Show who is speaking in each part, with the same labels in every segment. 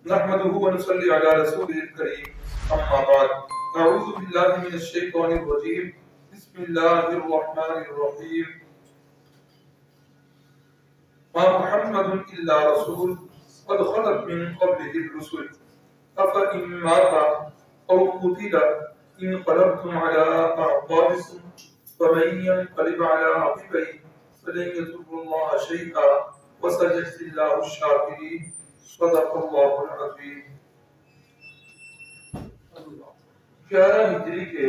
Speaker 1: نحمده ونصلي على رسوله الكريم أما بعد أعوذ بالله من الشيطان الرجيم بسم الله الرحمن الرحيم ما محمد إلا رسول قد خلت من قبله الرسل أفإن مات أو قتل انقلبتم على أعقابكم ومن ينقلب على عقبيه فلن يضر الله شيئا وسيجزي الله الشاكرين صدق اللہ العظیم۔ 11 ہجری کے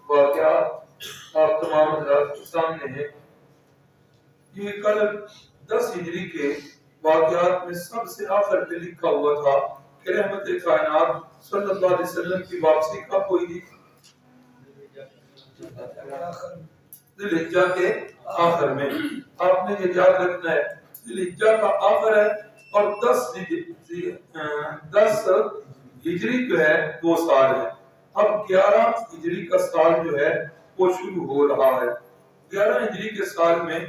Speaker 1: واقعات آپ تمام حضرات کے سامنے ہیں۔ یہ کل 10 ہجری کے واقعات میں سب سے آخر پہ لکھا ہوا تھا کہ رحمت کائنات صلی اللہ علیہ وسلم کی واپسی کب ہوئی تھی؟ ذی الحجہ کے آخر میں۔ آپ نے یہ یاد رکھنا ہے ذی الحجہ کا آخر ہے اور 10 ہجری جو ہے 2 سال ہے۔ اب 11 ہجری کا سال جو ہے وہ شروع ہو رہا ہے۔ 11 ہجری کے سال میں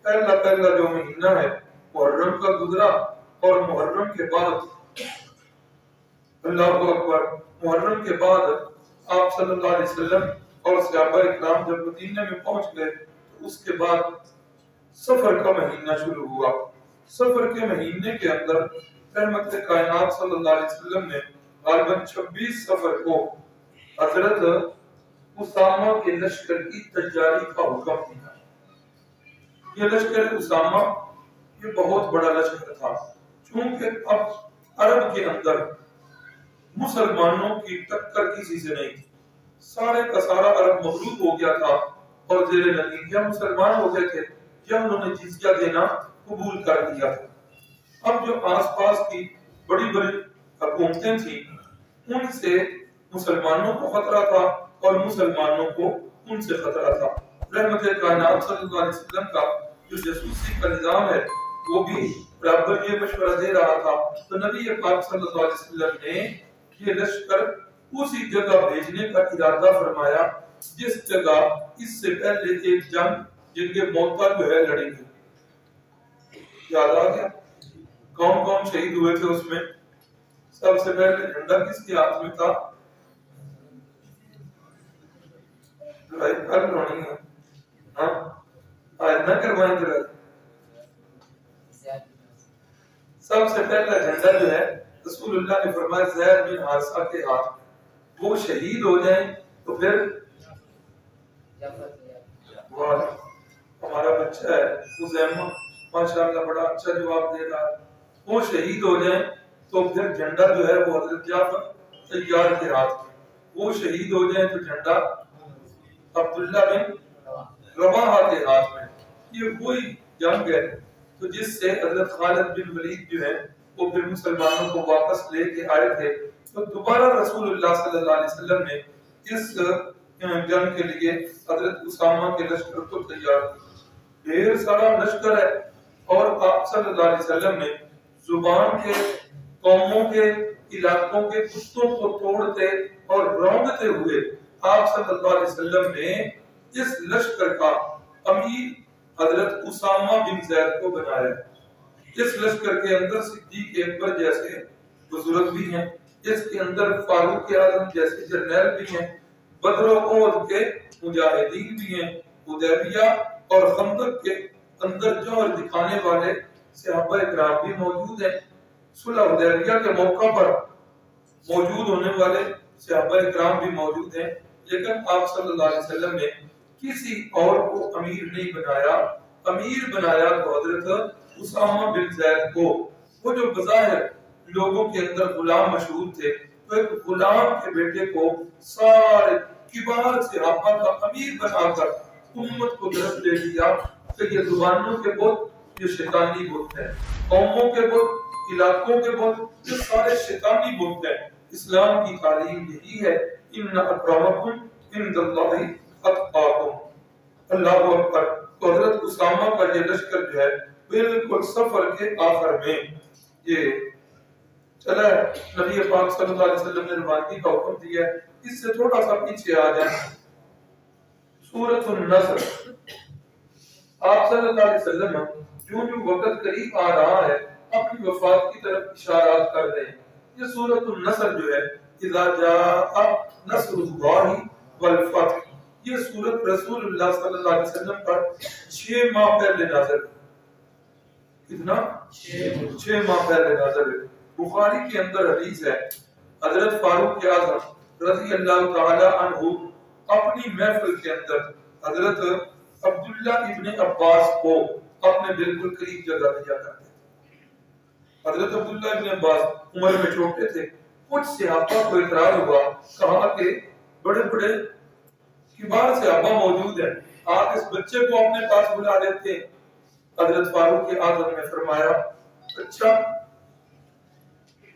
Speaker 1: پہلا جو مہینہ ہے محرم کا گزرا اور محرم کے بعد اللہ اکبر محرم کے بعد آپ صلی اللہ علیہ وسلم اور صحابہ اکرام جب مدینہ میں پہنچ گئے تو اس کے بعد سفر کا مہینہ شروع ہوا۔ سفر کے مہینے کے اندر رحمت کائنات صلی اللہ علیہ وسلم نے غالباً 26 سفر کو حضرت اسامہ کے لشکر کی تیاری کا حکم دیا۔ یہ لشکر اسامہ یہ بہت بڑا لشکر تھا، چونکہ اب عرب کے اندر مسلمانوں کی ٹکر کسی سے نہیں تھی، سارے کا سارا عرب مغلوب ہو گیا تھا اور زیر نتیجہ مسلمان ہو گئے تھے یا انہوں نے جزیہ دینا قبول کر دیا تھا۔ اب جو آس پاس کی بڑی بڑی حکومتیں تھیں ان سے مسلمانوں کو خطرہ تھا اور مسلمانوں کو ان سے خطرہ تھا۔ رحمت کائنات صلی اللہ علیہ وسلم کا جو جاسوسی کا نظام ہے وہ بھی برابر یہ مشورہ دے رہا تھا، تو نبی پاک صلی اللہ علیہ وسلم نے یہ لشکر اسی جگہ بھیجنے کا ارادہ فرمایا جس جگہ اس سے پہلے ایک جنگ موتا جو ہے لڑی گئی۔ یاد آ گیا کون کون شہید ہوئے تھے اس میں؟ سب سے پہلے جھنڈا کس کے ہاتھ میں تھا؟ لڑائی کر رونی ہے ہاں آج نہ کروائیں لڑائی۔ سب سے پہلا جھنڈا جو ہے رسول اللہ نے فرمایا زید بن حارثہ کے ہاتھ میں، وہ شہید ہو جائیں تو پھر ہمارا بچہ ہے حذیمہ ماشاءاللہ بڑا اچھا جواب دے رہا ہے، وہ شہید ہو جائیں تو پھر جھنڈا جو ہے وہ حضرت جعفر طیار کے ہاتھ میں، وہ شہید ہو جائیں تو جھنڈا عبداللہ بن رواحہ کے ہاتھ میں۔ یہ وہی جنگ ہے تو جس سے حضرت خالد بن ولید جو ہے وہ پھر مسلمانوں کو واپس لے کے آئے تھے، تو دوبارہ رسول اللہ صلی اللہ علیہ وسلم نے اس جنگ کے لیے حضرت اسامہ کے لشکر کو تیار کیا۔ ڈھیر سارا لشکر ہے اور آپ صلی اللہ علیہ وسلم نے زبان کے قوموں کے علاقوں کے کتوں کو توڑتے اور رونگتے ہوئے آپ صلی اللہ علیہ وسلم نے اس لشکر کا امیر حضرت اسامہ بن زید کو بنایا۔ اس لشکر کے اندر صدیق اکبر جیسے بزرگ بھی ہیں، اس کے اندر فاروق اعظم جیسے جرنیل بھی ہیں، بدر و احد کے مجاہدین بھی ہیں، حدیبیہ اور خندق کے اندر جوہر دکھانے والے صحابہ اکرام بھی موجود ہیں، صلح حدیبیہ کے موقع پر موجود ہونے والے صحابہ اکرام بھی موجود ہیں، لیکن آپ صلی اللہ علیہ وسلم نے کسی اور کو امیر نہیں بنایا، امیر بنایا تو حضرت اسامہ بن زید کو۔ وہ جو بظاہر لوگوں کے اندر غلام مشہور تھے تو ایک غلام کے بیٹے کو سارے کبار صحابہ کا امیر بنا کر امت کو طرف لے لیا کہ یہ زبانوں کے بت یہ شیطانی بت ہے، قوموں کے بت علاقوں کے بت یہ سارے شیطانی بت ہیں۔ اسلام کی تعلیم یہی ہے ان اکرمکم عند اللہ اتقاکم۔ اللہ اکبر۔ تو حضرت اسامہ کا یہ لشکر جو ہے بالکل سفر کے آخر میں یہ چلا ہے، نبی پاک صلی اللہ علیہ وسلم نے روانگی کا حکم دیا ہے۔ اس سے تھوڑا سا پیچھے آ جائیں، سورۃ النصر۔ آپ صلی اللہ علیہ وسلم جو وقت قریب آ رہا ہے اپنی وفات کی طرف اشارات کر رہے ہیں۔ یہ سورۃ النصر جو ہے اذا جاء نصر اللہ والفتح، یہ سورت رسول اللہ صلی اللہ علیہ وسلم پر 6 ماہ پہلے نازل ہوئی۔ کتنا؟ 6 ماہ پہلے نازل ہوئی۔ بخاری کے اندر حدیث ہے حضرت فاروق اعظم رضی اللہ تعالی عنہ اپنی محفل کے اندر حضرت عبداللہ ابن عباس کو اپنے بالکل قریب جگہ دیا کرتے تھے۔ حضرت عبداللہ ابن عباس عمر میں چھوٹے تھے، کچھ صحابہ کو اعتراض ہوا، کہا کہ بڑے بڑے کبار صحابہ موجود ہیں، آپ اس بچے کو اپنے پاس بلا لیتے ہیں۔ حضرت فاروق اعظم نے فرمایا اچھا،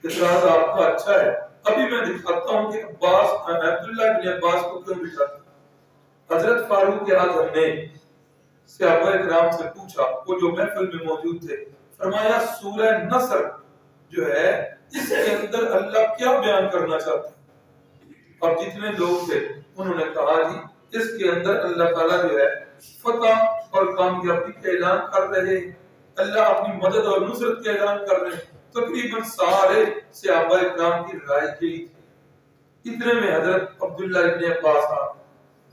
Speaker 1: اعتراض آپ کا اچھا ہے، ابھی میں دکھاتا ہوں کہ عبداللہ ابن عباس کو کیوں بٹھاتا۔ حضرت فاروق اعظم نے صحابہ کرام سے پوچھا، وہ جو محفل میں موجود تھے، فرمایا سورہ نصر جو ہے اس کے اندر اللہ کیا بیان کرنا چاہتا ہے؟ اب جتنے لوگ تھے انہوں نے کہا جی اس کے اندر اللہ تعالیٰ جو ہے فتح اور کامیابی کا اعلان کر رہے ہیں، اللہ اپنی مدد اور نصرت کا اعلان کر رہے ہیں۔ تقریباً سارے صحابہ کرام کی رائے یہی تھی۔ اتنے میں حضرت عبداللہ ابن عباس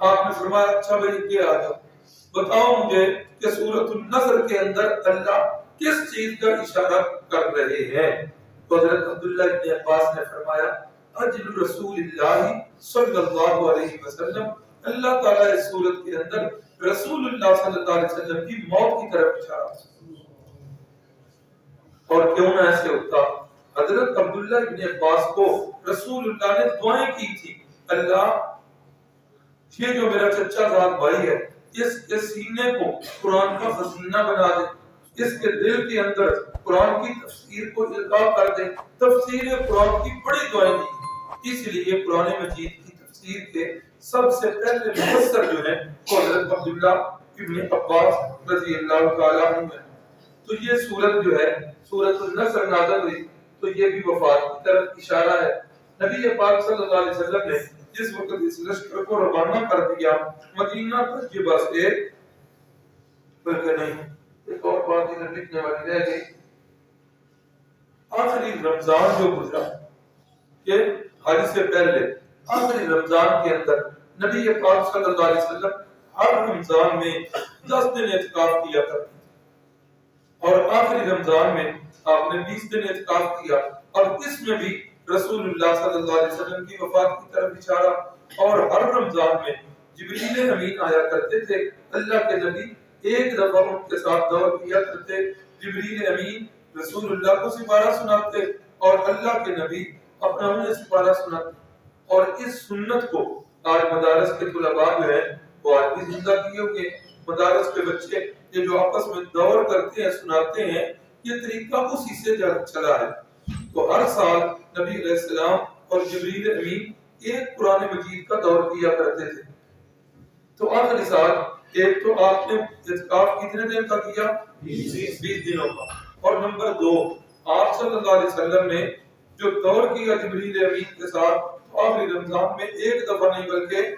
Speaker 1: آپ نے فرمایا اچھا بھائی کیا آ جاؤ، بتاؤ مجھے کہ سورۃ النصر کے اندر اللہ کس چیز کا اشارہ کر رہے ہیں؟ تو حضرت عبداللہ ابن عباس نے فرمایا اجل رسول اللہ صلی اللہ علیہ وسلم، اللہ تعالیٰ اس سورت کے اندر رسول اللہ صلی اللہ علیہ وسلم کی موت کی طرف اشارہ۔ اور کیوں نہ ایسے ہوتا، حضرت عبداللہ ابن عباس کو رسول اللہ نے دعائیں کی تھی، اللہ یہ جو میرا چچا زاد بھائی ہے اس کے سینے کو قرآن کا خزینہ بنا دے، اس کے دل کے اندر قرآن کی تفسیر کو القاء کر دے۔ تفسیر قرآن کی بڑی دعائیں دی، اس لیے قرآن مجید کی تفسیر کے سب سے پہلے مفسر جو ہیں وہ حضرت عبداللہ ابن عباس رضی اللہ تعالیٰ عنہ ہیں۔ تو یہ سورت جو ہے سورۃ النصر نازل ہوئی تو یہ بھی وفات کی طرف اشارہ ہے۔ نبی پاک صلی اللہ علیہ وسلم نے جس وقت اس لشکر کو روانہ کر دیا مدینہ طیبہ سے، بلکہ نہیں ایک اور بات ادھر لکھنے والی رہ گئی، آخری رمضان جو گزرا کہ حج سے پہلے آخری رمضان کے اندر نبی پاک صلی اللہ علیہ وسلم ہر رمضان میں 10 دن اعتکاف کیا کرتے تھے، اور آخری رمضان میں آپ نے 20 دن اعتکاف کیا، اور اس میں بھی رسول اللہ صلی اللہ علیہ وسلم کی وفات کی طرف اشارہ۔ اور ہر رمضان میں جبریل امین آیا کرتے تھے، اللہ کے نبی ایک دفعہ ان کے ساتھ دور کیا کرتے، جبریل امین رسول اللہ کو سپارہ سناتے اور اللہ کے نبی اپنا انہیں سپارہ سناتے۔ اور اس سنت کو آج مدارس کے طلباء جو ہے وہ آج بھی زندہ کیے ہوئے، مدارس کے بچے یہ جو آپس میں دور کرتے ہیں سناتے ہیں، یہ طریقہ اسی سے چلا ہے۔ تو ہر سال نبی علیہ السلام اور جبریل امین ایک قرآن مجید کا دور کیا کرتے تھے۔ تو آخری سال ایک تو آپ نے اعتکاف کتنے دن کا کیا؟ 20 دنوں کا۔ اور نمبر 2 آپ صلی اللہ علیہ وسلم نے جو دور کیا جبریل امین کے ساتھ، تو آخری رمضان میں ایک دفعہ نہیں بلکہ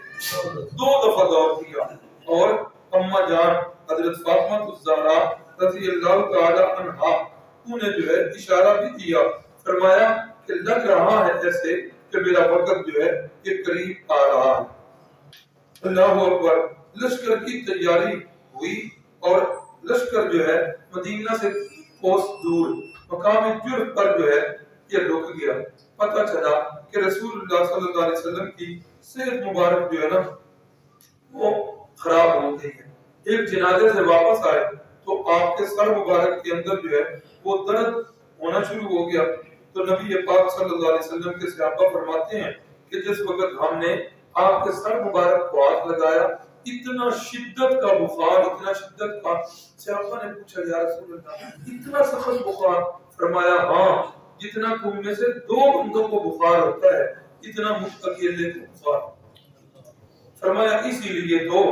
Speaker 1: 2 دفعہ دور کیا۔ اور اماں جان حضرت فاطمہ الزہرا رضی اللہ تعالی عنہا انہیں جو ہے اشارہ بھی کیا، فرمایا کہ لگ رہا ہے ایسے کہ میرا وقت جو ہے یہ قریب آ رہا ہے۔ اللہ اکبر۔ لشکر کی تیاری ہوئی اور لشکر جو ہے مدینہ سے کوس دور مقام جرف پر جو ہے یہ رک گیا۔ پتہ چلا کہ رسول اللہ صلی اللہ علیہ وسلم کی صحت مبارک جو ہے نا وہ خراب ہو گئی ہے۔ ایک جنازے سے واپس آئے تو آپ کے سر مبارک کے اندر جو ہے وہ درد ہونا شروع ہو گیا۔ تو نبی پاک صلی اللہ علیہ وسلم کے صحابہ فرماتے ہیں کہ جس وقت ہم نے آپ کے سر مبارک کو ہاتھ لگایا، اتنا شدت کا بخار، اتنا شدت کا، صحابہ نے پوچھا یا رسول اللہ اتنا سخت بخار؟ فرمایا ہاں، جتنا تم میں سے 2 بندوں کو بخار ہوتا ہے اتنا مجھ اکیلے کو بخار۔ فرمایا اسی لیے تو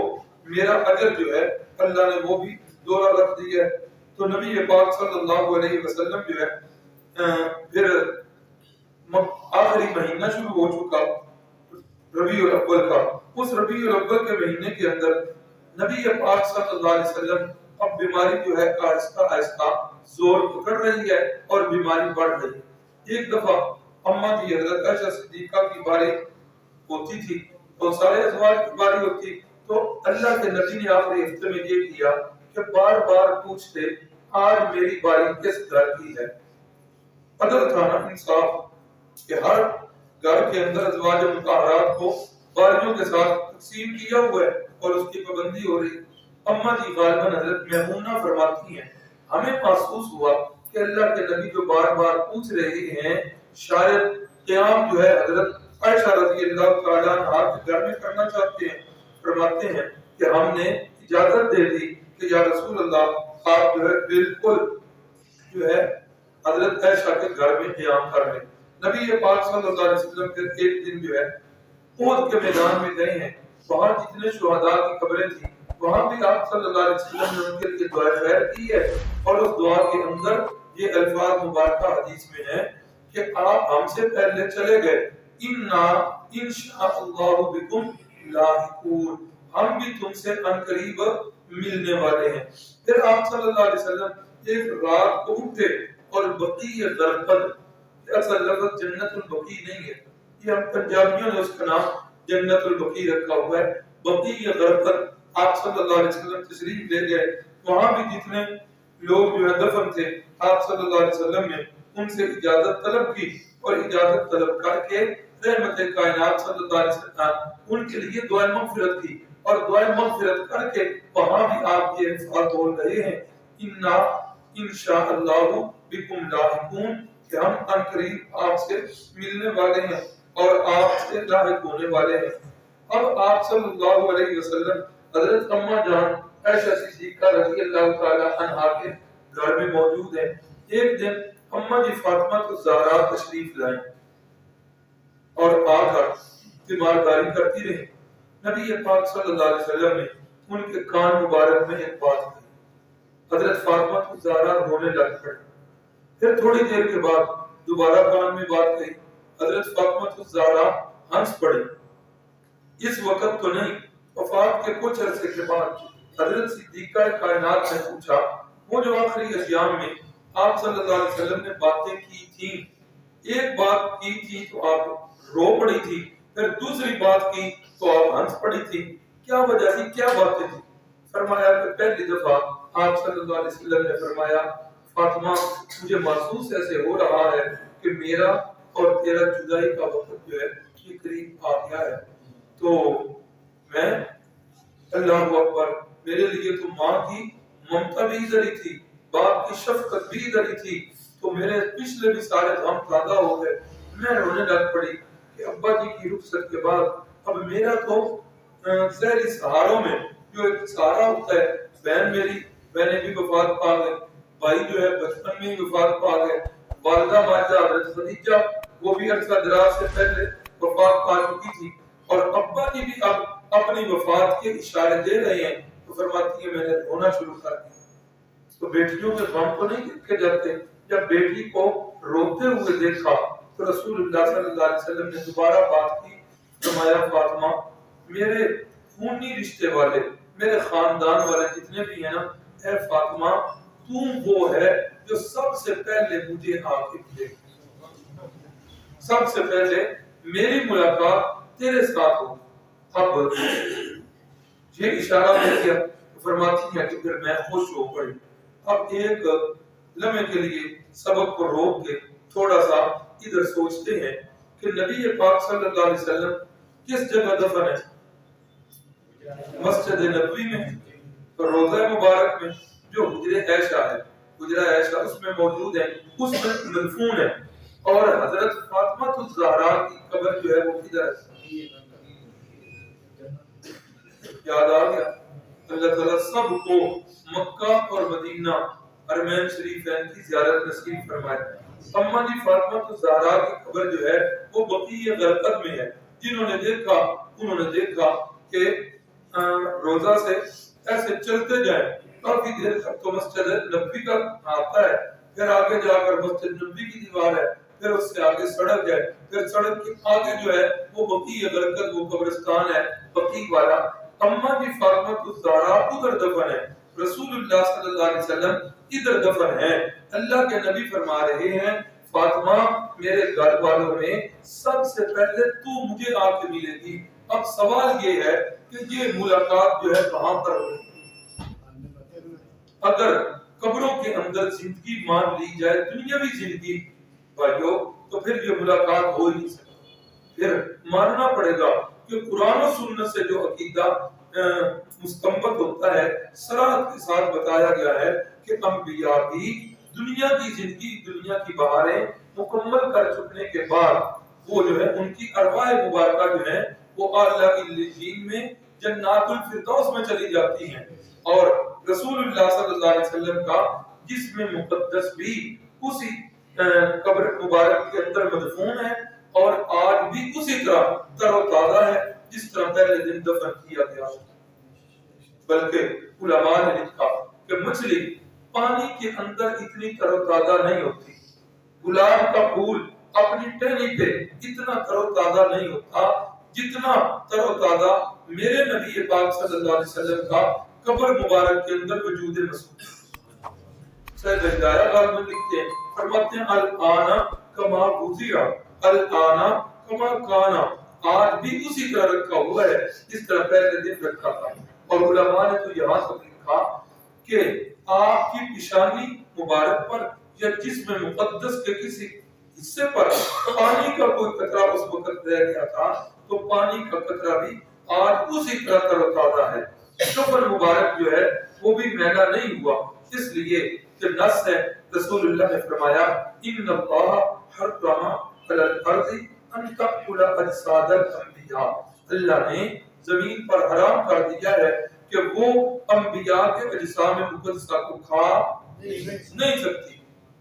Speaker 1: میرا اجر جو ہے اللہ نے وہ بھی دوہرا رکھ دیا ہے۔ تو نبی پاک صلی اللہ علیہ وسلم جو ہے پھر آخری مہینہ شروع ہو چکا ربیع الاول کا، اس ربیع الاول کے مہینے کے اندر نبی پاک صلی اللہ علیہ وسلم اب بیماری جو ہے آہستہ آہستہ زور پکڑ رہی ہے اور بیماری بڑھ رہی ہے۔ ایک دفعہ اما جی حضرت عائشہ صدیقہ کی باری ہوتی تھی تو سارے ازواج کی باری ہوتی تو اللہ کے نبی نے آخری ہفتے میں یہ کیا کہ بار بار پوچھتے آج میری باری کس گھر کی ہے. عدل تھا نا انصاف کہ ہر گھر کے اندر ازواج مطہرات کو باریوں کے ساتھ تقسیم کیا ہوا ہے اور اس کی پابندی ہو رہی. اما جی غالباً حضرت میمونہ فرماتی ہیں ہمیں محسوس ہوا کہ اللہ کے نبی جو بار بار پوچھ رہے ہیں شاید قیام جو ہے حضرت عائشہ رضی اللہ تعالیٰ عنہا کے گھر میں کرنا چاہتے ہیں. فرماتے ہیں کہ ہم نے اجازت دے دی کہ یا رسول اللہ آپ جو ہے بالکل جو ہے حضرت عائشہ کے گھر میں قیام کر لیں. نبی پاک صلی اللہ علیہ وسلم کے ایک دن جو ہے احد کے میدان میں گئے ہیں. وہاں جتنے شہداء کی قبریں تھیں وہاں بھی آپ صلی اللہ علیہ وسلم نے ان کے لیے دعا خیر کی ہے اور اس دعا کے اندر یہ الفاظ مبارکہ حدیث میں ہیں کہ آپ ہم سے پہلے چلے گئے انا انشاء اللہ بکم لاحقون ہم بھی تم سے عنقریب ملنے والے ہیں. پھر آپ صلی اللہ علیہ وسلم ایک رات کو اٹھے اور بقیع غرقد اصل لفظ جنت البقیع نہیں ہے یہ ہم پنجابیوں نے اس کا نام جنت البقیع رکھا ہوا ہے. بقیع غرقد آپ صلی اللہ علیہ وسلم تشریف لے گئے وہاں بھی جتنے لوگ جو ہے دفن تھے آپ صلی اللہ علیہ وسلم نے ان سے اجازت طلب کی اور اجازت طلب کر کے رحمت کائنات صلی اللہ علیہ وسلم ان کے لیے دعائیں مغفرت کی اور دعائیں مغفرت کر کے وہاں بھی آپ یہ الفاظ بول رہے ہیں انا انشاء اللہ بکم لاحقون کہ ہم عنقریب آپ سے ملنے والے ہیں اور آپ سے لاحق ہونے والے ہیں. اب آپ صلی اللہ علیہ وسلم حضرت اماں جان عائشہ صدیقہ رضی اللہ تعالی عنہا کے گھر میں موجود ہیں. ایک دن اماں جی فاطمہ الزہرا تشریف لائیں اور آ کر تیمارداری کرتی رہی. نبی پاک صلی اللہ علیہ وسلم نے ان کے کان مبارک میں ایک بات کہی. حضرت فاطمہ الزہرا رونے لگ پڑی. پھر تھوڑی دیر کے بعد دوبارہ کان میں بات کہی. حضرت فاطمہ الزہرا ہنس پڑی. اس وقت تو نہیں وفات کے کچھ عرصے کے بعد حضرت صدیقہ کائنات نے پوچھا وہ جو آخری ایام میں آپ صلی اللہ علیہ وسلم نے باتیں کی تھی ایک بات کی تھی تو آپ رو پڑی تھی پھر دوسری بات کی تو آپ ہنس پڑی تھی کیا وجہ تھی کیا باتیں تھی. فرمایا کہ پہلی دفعہ آپ صلی اللہ علیہ وسلم نے فرمایا فاطمہ مجھے محسوس ایسے ہو رہا ہے کہ میرا اور تیرا جدائی کا وقت جو ہے یہ قریب آ گیا ہے تو میں اللہ اکبر میرے لیے تو ماں کی ممتا بھی ادھر ہی تھی باپ کی شفقت بھی ادھر ہی تھی تو میرے پچھلے بھی سارے غم تازہ ہو گئے. میں رونے لگ پڑی کہ ابا جی کی رخصت کے بعد اب میرا تو ظاہری سہاروں میں جو ایک سہارا ہوتا ہے بہن میری بہنیں بھی وفات پا گئی بھائی جو ہے بچپن میں ہی وفات پا گئے والدہ ماجدہ حضرت خدیجہ وہ بھی عرصہ دراز سے پہلے وفات پا چکی تھی اور ابا جی بھی اب اپنی وفات کے اشارے دے رہے ہیں تو فرماتی ہے میں نے رونا شروع کر دیا. تو بیٹیوں کے غم کو نہیں دیکھے جاتے. جب بیٹی کو روتے ہوئے دیکھا تو رسول اللہ صلی اللہ علیہ وسلم نے دوبارہ بات کی. فرمایا فاطمہ میرے خونی رشتے والے میرے خاندان والے جتنے بھی ہیں نا اے فاطمہ تم وہ ہے جو سب سے پہلے مجھے آ کے ملے سب سے پہلے میری ملاقات تیرے ساتھ ہو. اب یہ اشارہ میں کیا فرماتی ہے کہ پھر میں خوش ہو پڑی. اب ایک لمحے کے لیے سبق کو روک کے تھوڑا سا ادھر سوچتے ہیں کہ نبی پاک صلی اللہ علیہ وسلم کس جگہ دفن ہے. مسجد نبوی میں روضہ مبارک میں جو حجرہ عائشہ ہے حجرہ عائشہ اس میں موجود ہے اس میں مدفون ہے اور حضرت فاطمہ الزہرا کی قبر جو ہے وہ کدھر ہے یاد آ گیا. اللہ تعالیٰ سب کو مکہ اور مدینہ حرمین شریفین کی زیارت نصیب فرمائے. اماں جی فاطمہ الزہرا کی قبر جو ہے وہ بقیع غرقد میں ہے. جنہوں نے دیکھا انہوں نے دیکھا کہ روزہ سے ایسے چلتے جائیں کافی دیر تک تو مسجد نبوی کا آتا ہے پھر آگے جا کر مسجد نبوی کی دیوار ہے پھر اس سے آگے سڑک ہے پھر سڑک کے آگے جو ہے وہ بقیع غرقد وہ قبرستان ہے بقیع والا. اماں جی فاطمہ الزہرا ادھر دفن ہے رسول اللہ صلی اللہ علیہ وسلم ادھر دفن ہے. اللہ کے نبی فرما رہے ہیں فاطمہ میرے گھر والوں میں سب سے پہلے تو مجھے آ کے ملے گی. اب سوال یہ ہے کہ یہ ملاقات جو ہے کہاں پر ہوگی؟ اگر قبروں کے اندر زندگی مان لی جائے دنیاوی زندگی بھائیو تو پھر یہ ملاقات ہو ہی نہیں سکتی. پھر ماننا پڑے گا کہ قرآن و سنت سے جو عقیدہ مستنبط ہوتا ہے صراحت کے ساتھ بتایا گیا ہے کہ انبیاء بھی دنیا کی زندگی دنیا کی بہاریں مکمل کر چکنے کے بعد وہ جو ہے ان کی ارواح مبارکہ جو ہے وہ اللہ کی لجین میں جنات الفردوس میں چلی جاتی ہیں اور رسول اللہ صلی اللہ علیہ وسلم کا جسم مقدس بھی اسی قبر مبارک کے اندر مدفون ہے اور آج بھی اسی طرح تر و تازہ ہے جس طرح پہلے دن دفن کیا گیا. بلکہ علماء نے لکھا کہ مچھلی پانی کے اندر اتنی تر و تازہ نہیں ہوتی, گلاب کا پھول اپنی ٹہنی پہ اتنا تر و تازہ نہیں ہوتا جتنا تر و تازہ میرے نبی پاک صلی اللہ علیہ وسلم کا قبر مبارک کے اندر وجود مسعود. سید ہدایہ غالب لکھتے ہیں فرماتے ہیں الآن کما بوزیرا الآن کما کانا, آج بھی اسی طرح رکھا ہوا ہے جس طرح پہلے دن رکھا تھا. اور علماء نے تو یہاں تک لکھا کہ آپ کی پیشانی مبارک پر یا جسم مقدس کے کسی حصے پر پانی کا کوئی قطرہ اس وقت رہ گیا تھا تو پانی کا قطرہ بھی آج اسی طرح تر و تازہ ہے. کفن مبارک جو ہے وہ بھی مہنگا نہیں ہوا, اس لیے کہ نص ہے رسول اللہ نے فرمایا ان اللہ حرم علی الارض ان تأکل اجساد الانبیاء, اللہ نے زمین پر حرام کر دیا ہے کہ وہ انبیاء کے اجسام مقدسہ کو کھا نہیں سکتی,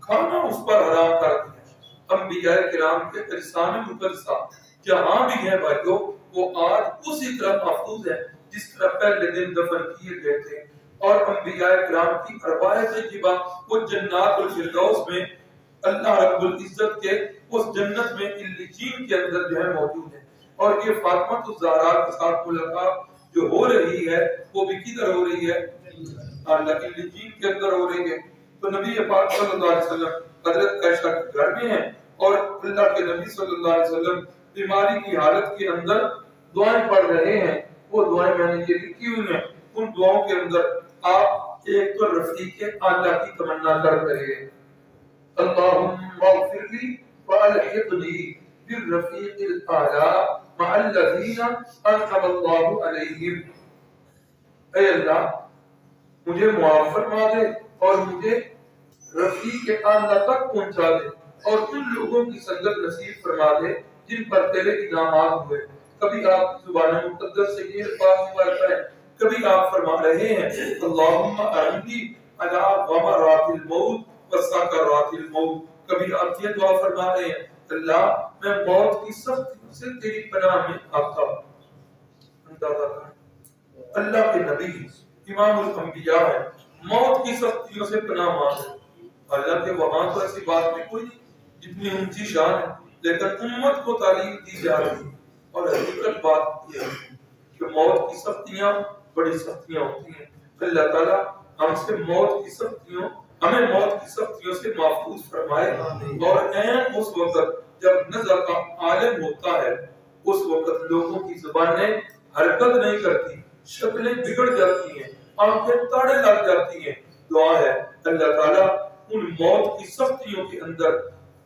Speaker 1: کھانا اس پر حرام کر دیا. انبیاء کرام کے اجسام مقدسہ جہاں بھی ہیں بھائیو وہ آج اسی طرح محفوظ ہیں جس طرح پہلے دن دفن کیے گئے تھے. اور انبیاء کرام کی ارواح طیبہ وہ جنات الفردوس میں اللہ رب العزت کے اس جنت میں علیین کے اندر جو ہے موجود ہے. اور یہ فاطمہ الزہرا کے ساتھ ملاقات جو ہو رہی ہے وہ بھی کدھر ہو رہی ہے؟ اللہ کی علیین کے اندر ہو رہی ہے. تو نبی پاک صلی اللہ علیہ وسلم حضرت عائشہ کے گھر میں ہیں اور اللہ کے نبی صلی اللہ علیہ وسلم بیماری کی حالت کے اندر دعائیں پڑھ رہے ہیں. وہ دعائیں میں نے یہ لکھی ہوئی ہیں, ان دعاؤں کے اندر آپ ایک تو رفیق اعلیٰ کی تمنا کر رہے ہیں اللہم اغفر لی والحقنی بالرفیق الاعلیٰ مع الذین انعم اللہ علیہم. اے اللہ مجھے معاف فرما دے اور مجھے رفیق اعلیٰ تک پہنچا دے اور ان لوگوں کی سنگت نصیب فرما دے جن پر تیرے انعامات ہوئے. کبھی آپ زبان مقدس سے یہ الفاظ مبارک ہے, کبھی آپ فرما رہے ہیں اللہم اعنی علی غمرات الموت وسکرات الموت, کبھی آپ یہ دعا فرما رہے ہیں اللہ میں موت کی سختیوں سے تیری پناہ میں آتا ہوں. اندازہ کریں اللہ کے نبی امام الانبیاء ہیں, موت کی سختیوں سے پناہ مانگے. اللہ کے وہاں تو ایسی بات بھی کوئی نہیں جتنی اونچی شان ہے, لیکن امت کو تعلیم دی جا رہی ہے. اور حقیقت بات یہ ہے کہ موت کی سختیاں بڑی سختیاں ہوتی ہیں. اللہ تعالیٰ ہم سے موت کی سختیوں ہمیں موت کی سختیوں سے محفوظ فرمائے اور عین اس وقت جب نزع کا عالم ہوتا ہے اس وقت لوگوں کی زبانیں حرکت نہیں کرتی, شکلیں بگڑ جاتی ہیں, آنکھیں تاڑے لگ جاتی ہیں. دعا ہے اللہ تعالیٰ ان موت کی سختیوں کے اندر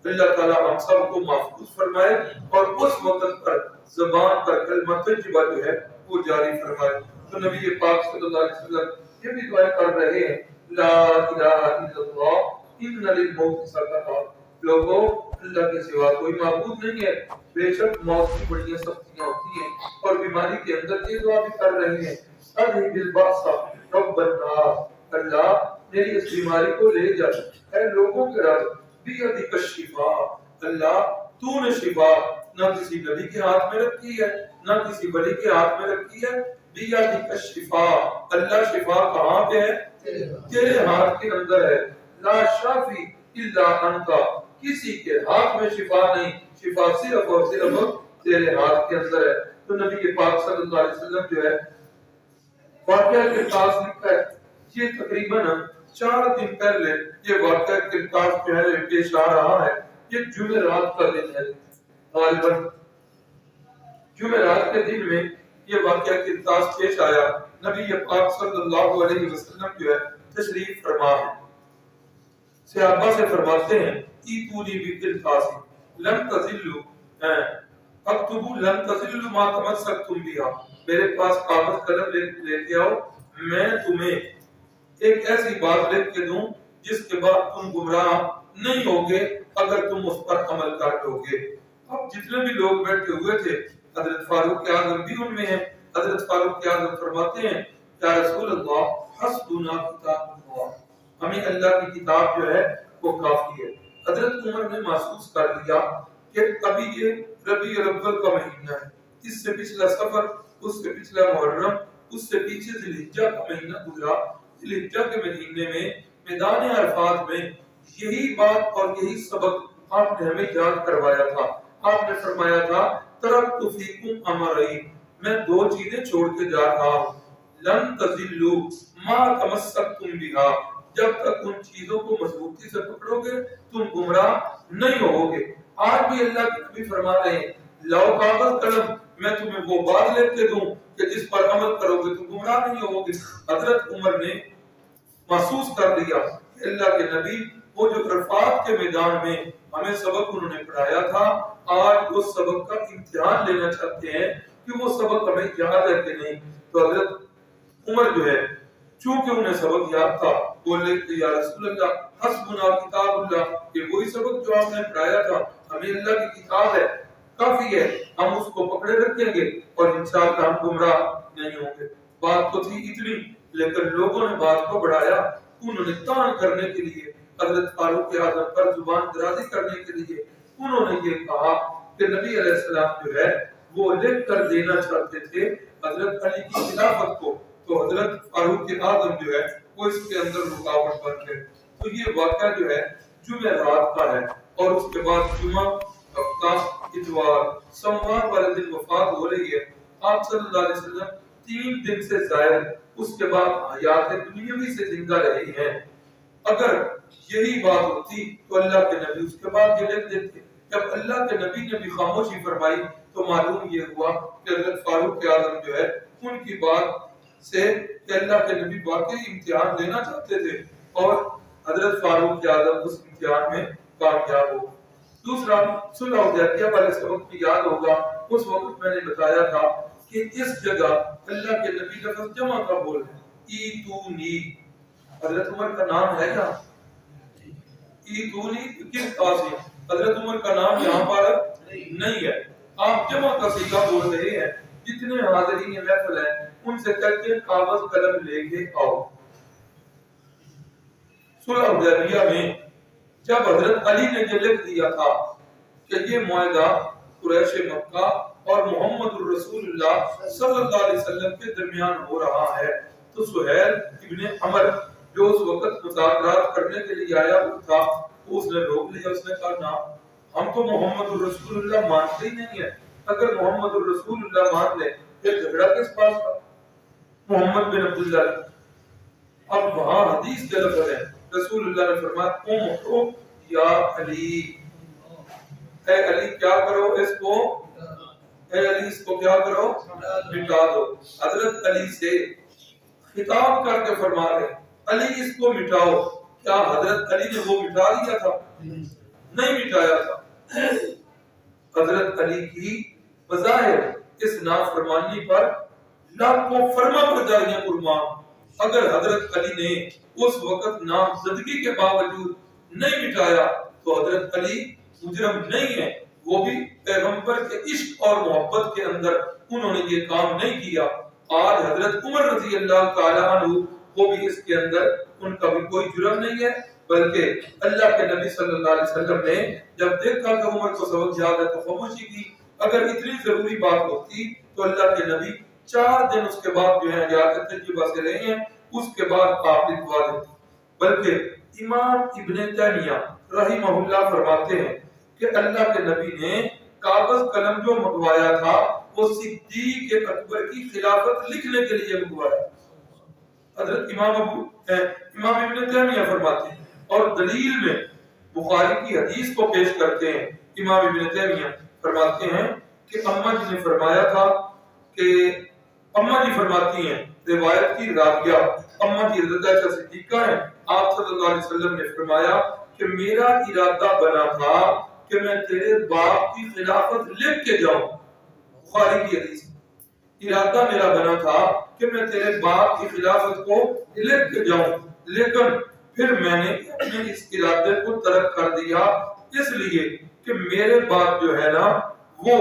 Speaker 1: اللہ تعالیٰ ہم سب کو محفوظ فرمائے اور اس وقت پر زبان پر کلمہ طیبہ جو ہے وہ جاری فرمائے. تو نبی پاک صلی اللہ علیہ وسلم یہ بھی دعائیں کر رہے ہیں لا الہ الا اللہ ان للموت سکرات. لوگوں اللہ کے سوا کوئی معبود نہیں ہے, بے شک موت کی بڑی سختیاں ہوتی ہیں. اور بیماری کے اندر یہ دعا بھی کر رہے ہیں اذهب البأس رب الناس, اللہ میری اس بیماری کو لے جا اے لوگوں کے رب, بیدک الشفاء, اللہ تو نے شفا نہ کسی نبی کے ہاتھ میں رکھی ہے نہ کسی ولی کے ہاتھ میں رکھی ہے. بیدک الشفاء, اللہ شفا کہاں پہ ہے؟ تیرے ہاتھ کے اندر ہے. لا شافی الا انت, کسی کے ہاتھ میں شفا نہیں, شفا صرف اور صرف تیرے ہاتھ کے اندر ہے. تو نبی پاک صلی اللہ علیہ وسلم جو ہے واقعہ کے پاس لکھا ہے, یہ تقریباً 4 دن پہلے یہ واقعہ کے پاس جو ہے پیش آ رہا ہے. یہ جمعرات کا دن ہے، غالباً جمعرات کے دن میں یہ واقعہ کرتاس پیش آیا۔ نبی پاک صلی اللہ علیہ وسلم جو ہے تشریف فرما ہے، صحابہ سے فرماتے ہیں ایتونی بکرتاس لن تزلوا اکتبوا لن تزلوا ما تمسکتم بها، میرے پاس کاغذ قلم لے کے آؤ، میں تمہیں ایک ایسی بات لکھ کے دوں جس کے بعد تم گمراہ نہیں ہوگے اگر تم اس پر عمل کر لو گے۔ اب جتنے بھی لوگ بیٹھے ہوئے تھے، حضرت فاروق اعظم بھی ان میں ہیں۔ حضرت فاروق اعظم فرماتے ہیں یا رسول اللہ حسبنا کتاب اللہ، ہمیں اللہ کی کتاب جو ہے وہ کافی ہے۔ حضرت عمر نے محسوس کر لیا کہ ابھی یہ ربیع الاول کا مہینہ ہے، اس سے پچھلا سفر، اس سے پچھلا محرم، اس سے پیچھے ذی الحجہ کا مہینہ گزرا۔ ذی الحجہ کے مہینے میں میدان عرفات میں یہی بات اور یہی سبق آپ نے ہمیں یاد کروایا تھا۔ آپ نے فرمایا تھا ترکت فیکم امرین، میں دو چیزیں چھوڑ کے جا رہا ہوں، لن تزلوا ما تمسکتم بها، جب تک ان چیزوں کو مضبوطی سے پکڑو گے تم گمراہ نہیں ہوگے۔ آج بھی اللہ کے نبی فرما رہے ہیں لاؤ کاغذ قلم، میں تمہیں وہ بات لکھ کے دوں کہ جس پر عمل کرو گے تم گمراہ نہیں ہوگے۔ حضرت عمر نے محسوس کر لیا کہ اللہ کے نبی وہ جو عرفات کے میدان میں ہمیں سبق انہوں نے پڑھایا تھا، آج اس سبق کا امتحان لینا چاہتے ہیں کہ وہ سبق ہمیں یاد ہے کہ نہیں۔ تو حضرت عمر جو ہے چونکہ انہیں سبق یاد تھا، بولے کہ یا رسول اللہ حسبنا کتاب اللہ، کہ وہی سبق جو آپ نے پڑھایا تھا، ہمیں اللہ کی کتاب ہے کافی ہے، ہم اس کو پکڑے رکھیں گے اور انشاءاللہ ہم گمراہ نہیں ہوں گے۔ بات تو تھی اتنی، لیکن لوگوں نے بات کو بڑھایا، انہوں نے تان کرنے کے لیے حضرت فاروق اعظم پر زبان درازی کرنے کے لیے انہوں نے یہ کہا کہ نبی علیہ السلام جو ہے وہ لکھ کر دینا چاہتے تھے حضرت علی کی خلافت کو، تو حضرت فاروق اعظم جو ہے وہ اس کے اندر رکاوٹ بن گئے۔ تو یہ واقعہ جو ہے جمعرات کا ہے، اور اس کے بعد جمعہ، ہفتہ، اتوار، سوموار والے دن وفات ہو رہی ہے۔ آپ صلی اللہ علیہ وسلم 3 دن سے زائد اس کے بعد حیات دنیاوی سے زندہ رہے ہیں۔ اگر یہی بات ہوتی تو اللہ کے نبی اس کے بعد یہ لکھ دیتے۔ جب اللہ کے نبی نے بھی خاموشی فرمائی تو معلوم یہ ہوا کہ حضرت فاروق اعظم جو ہے ان کی بات سے کہ اللہ کے نبی واقعی امتحان لینا چاہتے تھے، اور حضرت فاروق اعظم اس امتحان میں کامیاب ہو۔ دوسرا صلح حدیبیہ والے سبق میں یاد ہوگا، اس وقت میں نے بتایا تھا کہ اس جگہ اللہ کے نبی لفظ جمع کا بول ہے، ایتونی، حضرت عمر کا نام ہے یہاں ایتونی کس قاسم، حضرت عمر کا نام یہاں پر نہیں ہے، آپ جمع کا صیغہ بول رہے ہیں۔ جتنے حاضرین محفل ہیں ان سے کہتے ہیں کاغذ قلم لے کے آؤ۔ صلح حدیبیہ میں جب حضرت علی نے یہ لکھ دیا تھا کہ یہ معاہدہ قریش مکہ اور محمد الرسول اللہ صلی اللہ علیہ وسلم کے درمیان ہو رہا ہے، تو سہیل ابن عمر جو اس وقت مذاکرات کرنے کے لیے آیا ہوا تھا، اس نے روک لیا، اس نے کہا نا ہم تو محمد الرسول اللہ مانتے ہی نہیں ہیں، اگر محمد الرسول اللہ مان لے پھر جھگڑا کس بات کا، محمد بن عبداللہ۔ اب وہاں حدیث کے لفظ ہے، رسول اللہ نے فرمایا قوم اٹھو یا علی، اے علی کیا کرو اس کو، اے علی اس کو کیا کرو، مٹا دو۔ حضرت علی سے خطاب کر کے فرما رہے علی اس کو مٹاؤ۔ کیا حضرت علی نے وہ مٹا دیا تھا؟ نہیں مٹایا تھا۔ حضرت علی کی بظاہر اس نافرمانی پر لاکھوں فرما برداریاں قربان، اگر حضرت علی نے اس وقت نامزدگی کے باوجود نہیں مٹایا تو حضرت علی مجرم نہیں ہے، وہ بھی پیغمبر کے عشق اور محبت کے اندر انہوں نے یہ کام نہیں کیا۔ آج حضرت عمر رضی اللہ تعالیٰ عنہ وہ بھی اس کے اندر ان کا بھی کوئی جرم نہیں ہے، بلکہ اللہ کے نبی صلی اللہ علیہ وسلم نے جب دیکھا کہ عمر کو سبق یاد ہے تو خاموشی کی۔ اگر اتنی ضروری بات ہوتی تو اللہ کے نبی 4 دن اس کے بعد جو ہے حیات طیبہ سے رہے ہیں، اس کے بعد آپ لکھوا دیتے۔ بلکہ امام ابن تیمیہ رحمہ اللہ فرماتے ہیں کہ اللہ کے نبی نے کاغذ قلم جو منگوایا تھا وہ صدیق اکبر کی خلافت لکھنے کے لیے منگوایا۔ حضرت امام ابن تیمیہ فرماتے ہیں، اور دلیل میں بخاری کی حدیث کو پیش کرتے ہیں۔ امام ابن تیمیہ فرماتے ہیں کہ اماں جی نے فرمایا تھا کہ اماں جی فرماتی ہیں، روایت کی راویہ اماں جی حضرت عائشہ صدیقہ ہیں، آپ صلی اللہ علیہ وسلم نے فرمایا کہ میرا ارادہ بنا تھا کہ میں تیرے باپ کی خلافت لکھ کے جاؤں۔ بخاری کی حدیث، ارادہ میرا بنا تھا کہ میں تیرے باپ کی خلافت کو لکھ کے جاؤں، لیکن پھر میں نے اپنے اس ارادے کو ترک کر دیا، اس لیے کہ میرے باپ جو ہے نا وہ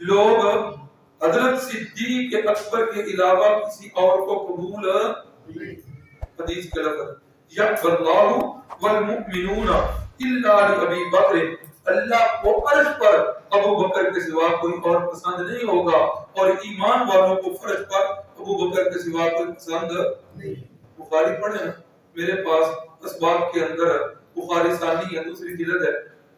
Speaker 1: لوگ حضرت صدیق اکبر کے علاوہ کسی اور کو قبول، حدیث کا لفظ یقبل اللہ والمؤمنون الا لابی بکر، اللہ کو عرش پر ابو بکر کے سوا کوئی اور پسند نہیں ہوگا، اور ایمان والوں کو فرش پر ابو بکر کے سوا کوئی پسند نہیں۔ بخاری پڑھیں، میرے پاس اسباب کے اندر بخاری ثانی ہے، دوسری جلد ہے،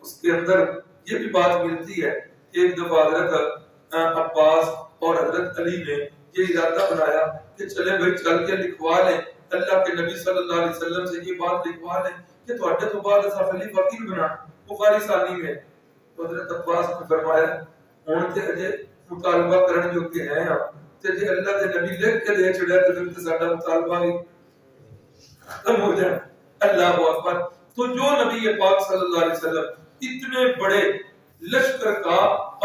Speaker 1: اس کے اندر یہ بھی بات ملتی ہے کہ ایک دفعہ حضرت عباس اور حضرت علی نے یہ ارادہ بنایا کہ چلے بھائی چل کے لکھوا لیں، اللہ کے نبی صلی اللہ علیہ وسلم سے یہ بات لکھوا لیں کہ تواڈے تو بعد اسا خلیفہ کیوں بنا، بخاری ثانی میں۔ تو حضرت عباس نے فرمایا ہن تے اجے مطالبہ کرن جو کہ ہیں تے جے اللہ دے نبی لکھ کے دے چھڑیا تے پھر ساڈا مطالبہ بھی ختم ہو جائے۔ اللہ اکبر۔ تو جو نبی پاک صلی اللہ علیہ وسلم اتنے بڑے لشکر کا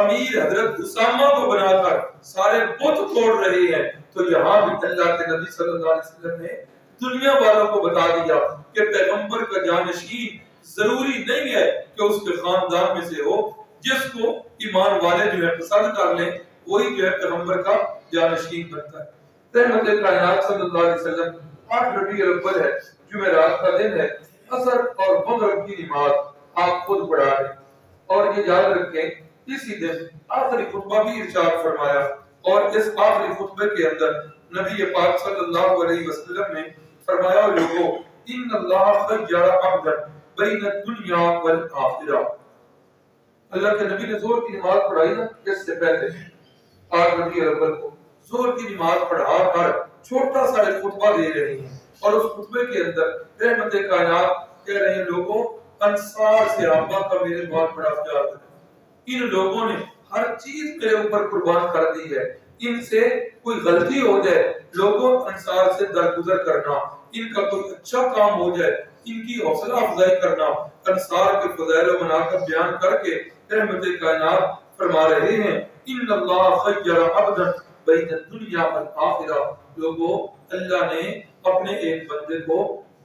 Speaker 1: امیر حضرت اسامہ کو بنا کر سارے بت توڑ رہے ہیں، تو یہاں بھی اللہ کے نبی صلی اللہ علیہ وسلم نے دنیا والوں کو بتا دیا کہ پیغمبر کا جانشین ضروری نہیں ہے کہ اس کے خاندان میں سے ہو، جس کو ایمان والے جو ہے پسند کر لیں وہی جو ہے پیغمبر کا جانشین بنتا ہے۔ رحمت کائنات صلی اللہ علیہ وسلم 8 ربیع الاول ہے، جمعرات کا دن ہے، عصر اور مغرب کی نماز آپ خود پڑھا رہے ہیں، اور یہ یاد رکھیں اسی دن آخری خطبہ بھی ارشاد فرمایا، اور اس آخری خطبے کے اندر نبی پاک صلی اللہ علیہ وسلم نے فرمایا لوگوں ان اللہ خیر عبدا بین الدنیا والآخرہ۔ اللہ کے نبی نے زور کی نماز پڑھائی نا اس سے پہلے 8 ربیع الاول کو، زور کی نماز پڑھا کر چھوٹا سا ایک خطبہ دے رہے ہیں، اور اس خطبے کے اندر رحمت کائنات کہہ رہے ہیں لوگوں انصار صحابہ کا میرے بہت بڑا پیار ہے، ان لوگوں نے ہر چیز میرے اوپر قربان کر دی ہے، ان سے کوئی غلطی ہو جائے لوگوں انصار سے درگزر کرنا، ان کا کوئی اچھا کام ہو جائے ان کی حوصلہ افزائی کرنا، انصار کے فضائل و مناقب بیان کر کے رحمت کائنات فرما رہے ہیں ان اللہ خیر عبدا بین الدنیا والآخرہ۔ لوگوں اللہ نے اپنے ایک بندے کو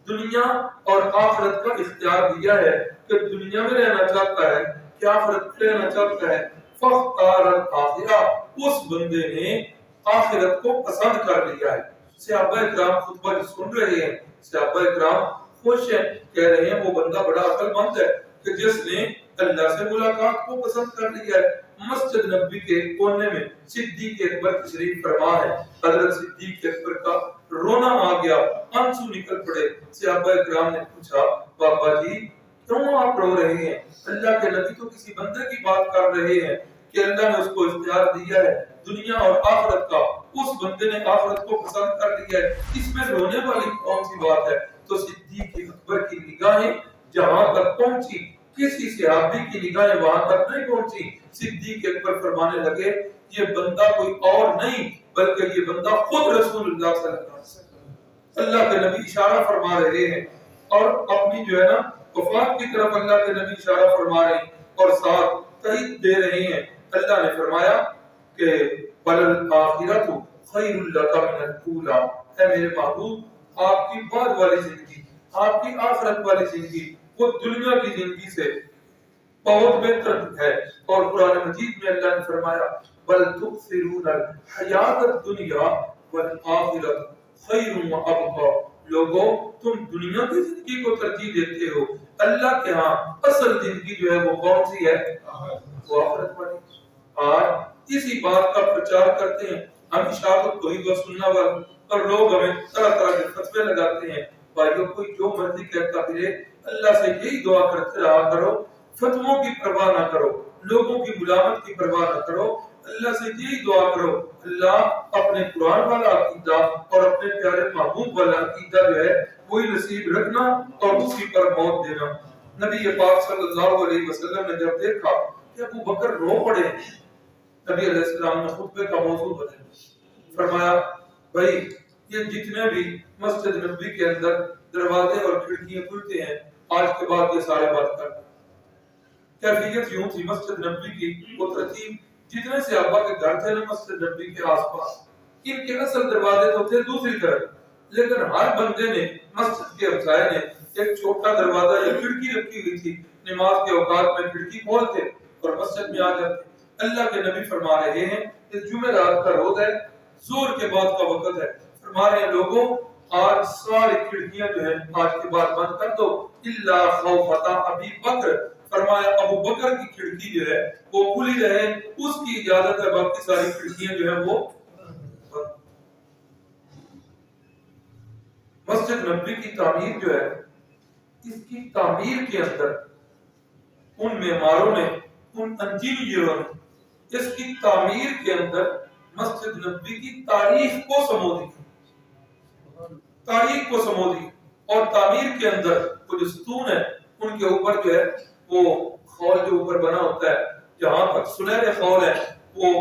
Speaker 1: دنیا اور آخرت کا اختیار دیا ہے کہ دنیا میں رہنا چاہتا ہے کہ آخرت میں رہنا چاہتا ہے، فاختار الآخرہ، اس بندے نے آخرت کو پسند کر لیا ہے۔ صحابہ اکرام خطبہ سن رہے ہیں، صحابہ اکرام خوش ہیں، کہہ رہے ہیں وہ بندہ بڑا عقل مند ہے کہ جس نے اللہ سے ملاقات کو پسند کر لیا ہے۔ مسجد نبی کے کونے میں صدیق اکبر تشریف فرما ہے، حضرت صدیق اکبر کا رونا آ گیا، آنسو نکل پڑے۔ صحابہ اکرام نے پوچھا بابا جی کیوں آپ رو رہے ہیں؟ اللہ کے نبی تو کسی بندے کی بات کر رہے ہیں کہ اللہ نے اس کو اختیار دیا ہے دنیا اور آخرت کا، اس بندے نے آخرت کو پسند کر لیا ہے، اس میں رونے والی کون سی بات ہے؟ تو صدیق اکبر کی نگاہیں جہاں تک پہنچی، کسی صحابی کی نگاہیں وہاں تک نہیں پہنچی۔ صدیق اکبر فرمانے لگے یہ بندہ کوئی اور نہیں بلکہ یہ بندہ خود رسول اللہ صلی اللہ علیہ وسلم۔ اللہ کے نبی اشارہ فرما رہے ہیں اور اپنی جو ہے نا وفات کی طرف اللہ کے نبی اشارہ فرما رہے ہیں اور ساتھ تائید دے رہے ہیں۔ اللہ نے فرمایا کہ بل الآخرۃ خیر لک من الاولی، اے میرے محبوب آپ کی بعد والی زندگی، آپ کی آخرت والی زندگی وہ دنیا کی زندگی سے بہت بہتر ہے۔ اور قرآن مجید میں اللہ نے فرمایا بل تؤثرون الحیات الدنیا والآخرۃ خیر وابقی، لوگوں تم دنیا کی زندگی کو ترجیح دیتے ہو، اللہ کے ہاں اصل زندگی جو ہے وہ کون سی ہے؟ وہ آخرت والی۔ آج اسی بات کا پرچار کرتے ہیں ہم اشاعت توحید و سنت والے، اور لوگ ہمیں طرح طرح کے فتوے لگاتے ہیں۔ بھائیو کوئی جو مرضی کہتا پھرے، اللہ سے یہی دعا کرتے رہا کرو، فتووں کی پرواہ نہ کرو، لوگوں کی ملامت کی پرواہ نہ کرو، اللہ سے یہی دعا کرو اللہ اپنے قرآن والا عقیدہ اور اپنے پیارے محبوب والا عقیدہ جو ہے وہی نصیب رکھنا اور اسی پر موت دینا۔ نبی پاک صلی اللہ علیہ وسلم نے جب دیکھا کہ ابو بکر رو پڑے، نبی علیہ السلام نے خطبے کا موضوع بدلا، فرمایا بھائی یہ جتنے بھی مسجد نبوی کے اندر دروازے اور کھڑکیاں کھلتے ہیں آج کے بعد یہ سارے بند کر۔ کیفیت یوں تھی مسجد نبوی کی، وہ ترتیب جتنے سے ابا کے گھر تھے نا مسجد نبوی کے آس پاس، ان کے اصل دروازے تو تھے دوسری طرف، لیکن ہر بندے نے مسجد کے ہمسائے نے ایک چھوٹا دروازہ یا کھڑکی رکھی ہوئی تھی، نماز کے اوقات میں کھڑکی کھولتے اور مسجد میں آ جاتے۔ اللہ کے نبی فرما رہے ہیں کہ جمعرات کا روز ہے، زور کے بعد کا وقت ہے، فرما رہے ہیں لوگوں آج ساری کھڑکیاں جو ہیں آج کے بعد بند کر دو، الا خوفتا ابی بکر، فرمایا ابو بکر کی کھڑکی جو ہے وہ کھلی رہے، اس کی اجازت ہے، باقی ساری کھڑکیاں جو ہیں وہ بند۔ مسجد نبوی کی تعمیر جو ہے، اس کی تعمیر کے اندر ان معماروں نے، ان انجینئروں نے اس کی تعمیر کے اندر مسجد نبوی کی تاریخ کو سمو دی، تاریخ کو سمو دی، اور تعمیر کے اندر وہ جو ستون ہے ان کے اوپر جو ہے وہ خول جو اوپر بنا ہوتا ہے، جہاں تک سنہرے خول ہے وہ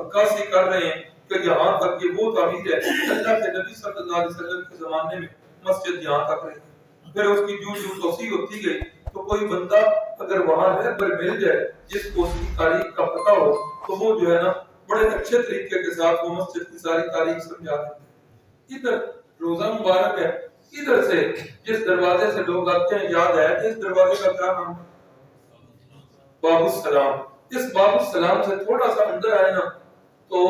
Speaker 1: عکاسی کر رہے ہیں کہ یہاں تک یہ وہ تعمیر ہے اللہ کے نبی صلی اللہ علیہ وسلم کے زمانے میں مسجد یہاں تک رہی، پھر اس کی جو توسیع ہوتی گئی تو کوئی بندہ اگر وہاں رہبر مل جائے جس کو اس کی تاریخ کا پتہ ہو تو وہ جو ہے نا بڑے اچھے طریقے کے ساتھ وہ مسجد کی ساری تاریخ سمجھا دیتے ہیں۔ ادھر روزہ مبارک ہے، ادھر سے جس دروازے سے لوگ آتے ہیں یاد ہے کہ اس دروازے کا کیا نام ہے؟ باب السلام۔ اس باب السلام سے تھوڑا سا اندر آئے نا تو